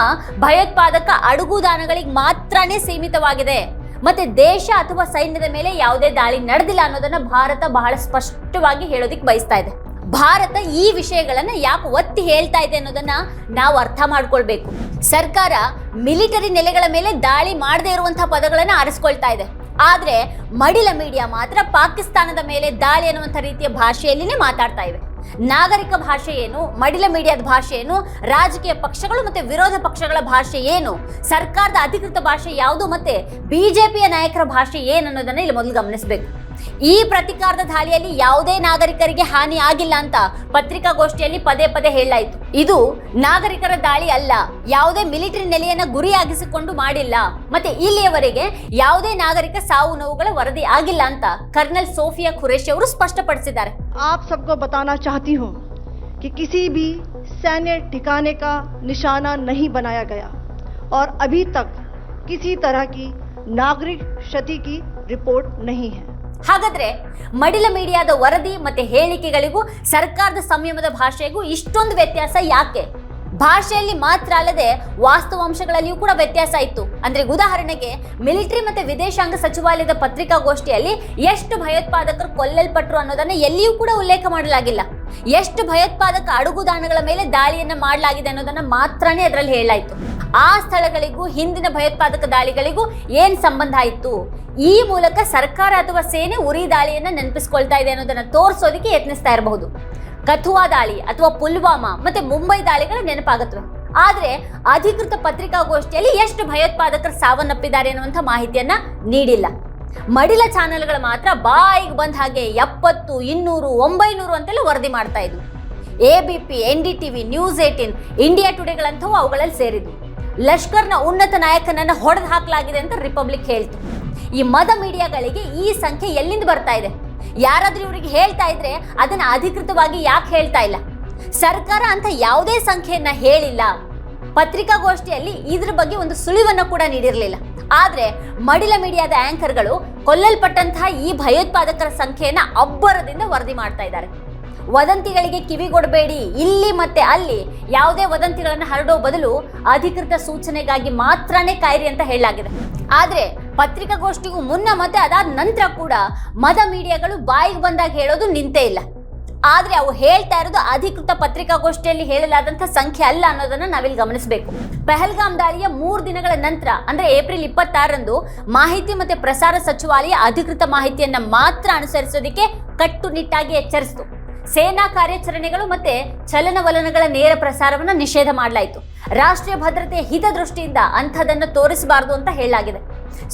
ಭಯೋತ್ಪಾದಕ ಅಡುಗುದಾನಗಳಿಗೆ ಮಾತ್ರನೇ ಸೀಮಿತವಾಗಿದೆ. ಮತ್ತೆ ದೇಶ ಅಥವಾ ಸೈನ್ಯದ ಮೇಲೆ ಯಾವುದೇ ದಾಳಿ ನಡೆದಿಲ್ಲ ಅನ್ನೋದನ್ನ ಭಾರತ ಬಹಳ ಸ್ಪಷ್ಟವಾಗಿ ಹೇಳೋದಿಕ್ ಬಯಸ್ತಾ ಇದೆ. ಭಾರತ ಈ ವಿಷಯಗಳನ್ನ ಯಾಕೆ ಒತ್ತಿ ಹೇಳ್ತಾ ಇದೆ ಅನ್ನೋದನ್ನ ನಾವು ಅರ್ಥ ಮಾಡ್ಕೊಳ್ಬೇಕು. ಸರ್ಕಾರ ಮಿಲಿಟರಿ ನೆಲೆಗಳ ಮೇಲೆ ದಾಳಿ ಮಾಡದೇ ಇರುವಂತಹ ಪದಗಳನ್ನ ಆರಿಸ್ಕೊಳ್ತಾ ಇದೆ. ಆದ್ರೆ ಮಡಿಲ ಮೀಡಿಯಾ ಮಾತ್ರ ಪಾಕಿಸ್ತಾನದ ಮೇಲೆ ದಾಳಿ ಅನ್ನುವಂಥ ರೀತಿಯ ಭಾಷೆಯಲ್ಲಿನೇ ಮಾತಾಡ್ತಾ ಇವೆ. ನಾಗರಿಕ ಭಾಷೆ ಏನು, ಮಡಿಲ ಮೀಡಿಯಾದ ಭಾಷೆ ಏನು, ರಾಜಕೀಯ ಪಕ್ಷಗಳು ಮತ್ತೆ ವಿರೋಧ ಪಕ್ಷಗಳ ಭಾಷೆ ಏನು, ಸರ್ಕಾರದ ಅಧಿಕೃತ ಭಾಷೆ ಯಾವುದು ಮತ್ತೆ ಬಿಜೆಪಿಯ ನಾಯಕರ ಭಾಷೆ ಏನು ಅನ್ನೋದನ್ನ ಇಲ್ಲಿ ಮೊದಲು ಗಮನಿಸಬೇಕು. ಈ ಪ್ರತಿಕಾರದ ದಾಳಿಯಲ್ಲಿ ಯಾವುದೇ ನಾಗರಿಕರಿಗೆ ಹಾನಿ ಆಗಿಲ್ಲ ಅಂತ ಪತ್ರಿಕಾಗೋಷ್ಠಿಯಲ್ಲಿ ಪದೇ ಪದೇ ಹೇಳಲಾಯಿತು. ಇದು ನಾಗರಿಕರ ದಾಳಿ ಅಲ್ಲ, ಯಾವುದೇ ಮಿಲಿಟರಿ ನೆಲೆಯನ್ನ ಗುರಿಯಾಗಿಸಿಕೊಂಡು ಮಾಡಿಲ್ಲ, ಮತ್ತೆ ಇಲ್ಲಿಯವರೆಗೆ ಯಾವುದೇ ನಾಗರಿಕ ಸಾವು ನೋವುಗಳ ವರದಿ ಆಗಿಲ್ಲ ಅಂತ कर्नल सोफिया कुरैशी ಅವರು ಸ್ಪಷ್ಟಪಡಿಸಿದ್ದಾರೆ. आप सबको बताना चाहती हूँ कि किसी भी सैन्य ठिकाने का निशाना नहीं बनाया गया और अभी तक किसी तरह की नागरिक क्षति की रिपोर्ट नहीं है. ಹಾಗಾದ್ರೆ ಮಡಿಲ ಮೀಡಿಯಾದ ವರದಿ ಮತ್ತೆ ಹೇಳಿಕೆಗಳಿಗೂ ಸರ್ಕಾರದ ಸಂಯಮದ ಭಾಷೆಗೂ ಇಷ್ಟೊಂದು ವ್ಯತ್ಯಾಸ ಯಾಕೆ? ಭಾಷೆಯಲ್ಲಿ ಮಾತ್ರ ಅಲ್ಲದೆ ವಾಸ್ತವಾಂಶಗಳಲ್ಲಿಯೂ ಕೂಡ ವ್ಯತ್ಯಾಸ ಇತ್ತು. ಅಂದ್ರೆ ಉದಾಹರಣೆಗೆ ಮಿಲಿಟರಿ ಮತ್ತೆ ವಿದೇಶಾಂಗ ಸಚಿವಾಲಯದ ಪತ್ರಿಕಾಗೋಷ್ಠಿಯಲ್ಲಿ ಎಷ್ಟು ಭಯೋತ್ಪಾದಕರು ಕೊಲ್ಲಲ್ಪಟ್ರು ಅನ್ನೋದನ್ನ ಎಲ್ಲಿಯೂ ಕೂಡ ಉಲ್ಲೇಖ ಮಾಡಲಾಗಿಲ್ಲ. ಎಷ್ಟು ಭಯೋತ್ಪಾದಕ ಅಡುಗುದಾಣಗಳ ಮೇಲೆ ದಾಳಿಯನ್ನ ಮಾಡಲಾಗಿದೆ ಅನ್ನೋದನ್ನ ಮಾತ್ರನೇ ಅದರಲ್ಲಿ ಹೇಳಲಾಯಿತು. ಆ ಸ್ಥಳಗಳಿಗೂ ಹಿಂದಿನ ಭಯೋತ್ಪಾದಕ ದಾಳಿಗಳಿಗೂ ಏನ್ ಸಂಬಂಧ ಇತ್ತು? ಈ ಮೂಲಕ ಸರ್ಕಾರ ಅಥವಾ ಸೇನೆ ಉರಿ ದಾಳಿಯನ್ನ ನೆನಪಿಸ್ಕೊಳ್ತಾ ಇದೆ ಅನ್ನೋದನ್ನ ತೋರಿಸೋದಕ್ಕೆ ಯತ್ನಿಸ್ತಾ ಇರಬಹುದು. ಕಥುವಾ ದಾಳಿ ಅಥವಾ ಪುಲ್ವಾಮಾ ಮತ್ತೆ ಮುಂಬೈ ದಾಳಿಗಳು ನೆನಪಾಗುತ್ತವೆ. ಆದ್ರೆ ಅಧಿಕೃತ ಪತ್ರಿಕಾಗೋಷ್ಠಿಯಲ್ಲಿ ಎಷ್ಟು ಭಯೋತ್ಪಾದಕರು ಸಾವನ್ನಪ್ಪಿದ್ದಾರೆ ಅನ್ನುವಂಥ ಮಾಹಿತಿಯನ್ನ ನೀಡಿಲ್ಲ. ಮಡಿಲ ಚಾನೆಲ್ಗಳು ಮಾತ್ರ ಬಾಯಿಗೆ ಬಂದ ಹಾಗೆ 70, 200, 900 ಅಂತೆಲ್ಲ ವರದಿ ಮಾಡ್ತಾ ಇದ್ವು. ABP, NDTV, ನ್ಯೂಸ್ 18, ಇಂಡಿಯಾ ಟುಡೇಗಳಂತೂ ಅವುಗಳಲ್ಲಿ ಸೇರಿದ್ವು. ಲಷ್ಕರ್ನ ಉನ್ನತ ನಾಯಕನನ್ನ ಹೊಡೆದು ಹಾಕಲಾಗಿದೆ ಅಂತ ರಿಪಬ್ಲಿಕ್ ಹೇಳ್ತು. ಈ ಮದ ಮೀಡಿಯಾಗಳಿಗೆ ಈ ಸಂಖ್ಯೆ ಎಲ್ಲಿಂದ ಬರ್ತಾ ಇದೆ? ಯಾರಾದ್ರೂ ಇವರಿಗೆ ಹೇಳ್ತಾ ಇದ್ರೆ ಅದನ್ನ ಅಧಿಕೃತವಾಗಿ ಯಾಕೆ ಹೇಳ್ತಾ ಇಲ್ಲ? ಸರ್ಕಾರ ಅಂತ ಯಾವುದೇ ಸಂಖ್ಯೆಯನ್ನ ಹೇಳಿಲ್ಲ. ಪತ್ರಿಕಾಗೋಷ್ಠಿಯಲ್ಲಿ ಇದ್ರ ಬಗ್ಗೆ ಒಂದು ಸುಳಿವನ್ನ ಕೂಡ ನೀಡಿರಲಿಲ್ಲ. ಆದ್ರೆ ಮಡಿಲ ಮೀಡಿಯಾದ ಆಂಕರ್ಗಳು ಕೊಲ್ಲಲ್ಪಟ್ಟಂತಹ ಈ ಭಯೋತ್ಪಾದಕರ ಸಂಖ್ಯೆಯನ್ನ ಅಬ್ಬರದಿಂದ ವರದಿ ಮಾಡ್ತಾ ಇದ್ದಾರೆ. ವದಂತಿಗಳಿಗೆ ಕಿವಿಗೊಡಬೇಡಿ, ಇಲ್ಲಿ ಮತ್ತೆ ಅಲ್ಲಿ ಯಾವುದೇ ವದಂತಿಗಳನ್ನ ಹರಡೋ ಬದಲು ಅಧಿಕೃತ ಸೂಚನೆಗಾಗಿ ಮಾತ್ರನೇ ಕಾಯಿರಿ ಅಂತ ಹೇಳಲಾಗಿದೆ. ಆದ್ರೆ ಪತ್ರಿಕಾಗೋಷ್ಠಿಗೂ ಮುನ್ನ ಮತ್ತೆ ಅದಾದ ನಂತರ ಕೂಡ ಮದ ಮೀಡಿಯಾಗಳು ಬಾಯಿಗೆ ಬಂದಾಗ ಹೇಳೋದು ನಿಂತೇ ಇಲ್ಲ. ಆದ್ರೆ ಅವು ಹೇಳ್ತಾ ಇರೋದು ಅಧಿಕೃತ ಪತ್ರಿಕಾಗೋಷ್ಠಿಯಲ್ಲಿ ಹೇಳಲಾದಂತ ಸಂಖ್ಯೆ ಅಲ್ಲ ಅನ್ನೋದನ್ನ ನಾವಿಲ್ಲಿ ಗಮನಿಸಬೇಕು. ಪಹಲ್ಗಾಮ್ ದಾಳಿಯ 3 ದಿನಗಳ ನಂತರ ಅಂದ್ರೆ ಏಪ್ರಿಲ್ 26ರಂದು ಮಾಹಿತಿ ಮತ್ತೆ ಪ್ರಸಾರ ಸಚಿವಾಲಯ ಅಧಿಕೃತ ಮಾಹಿತಿಯನ್ನ ಮಾತ್ರ ಅನುಸರಿಸೋದಕ್ಕೆ ಕಟ್ಟುನಿಟ್ಟಾಗಿ ಎಚ್ಚರಿಸಿತು. ಸೇನಾ ಕಾರ್ಯಾಚರಣೆಗಳು ಮತ್ತೆ ಚಲನವಲನಗಳ ನೇರ ಪ್ರಸಾರವನ್ನು ನಿಷೇಧ ಮಾಡಲಾಯಿತು. ರಾಷ್ಟ್ರೀಯ ಭದ್ರತೆಯ ಹಿತದೃಷ್ಟಿಯಿಂದ ಅಂಥದನ್ನು ತೋರಿಸಬಾರದು ಅಂತ ಹೇಳಲಾಗಿದೆ.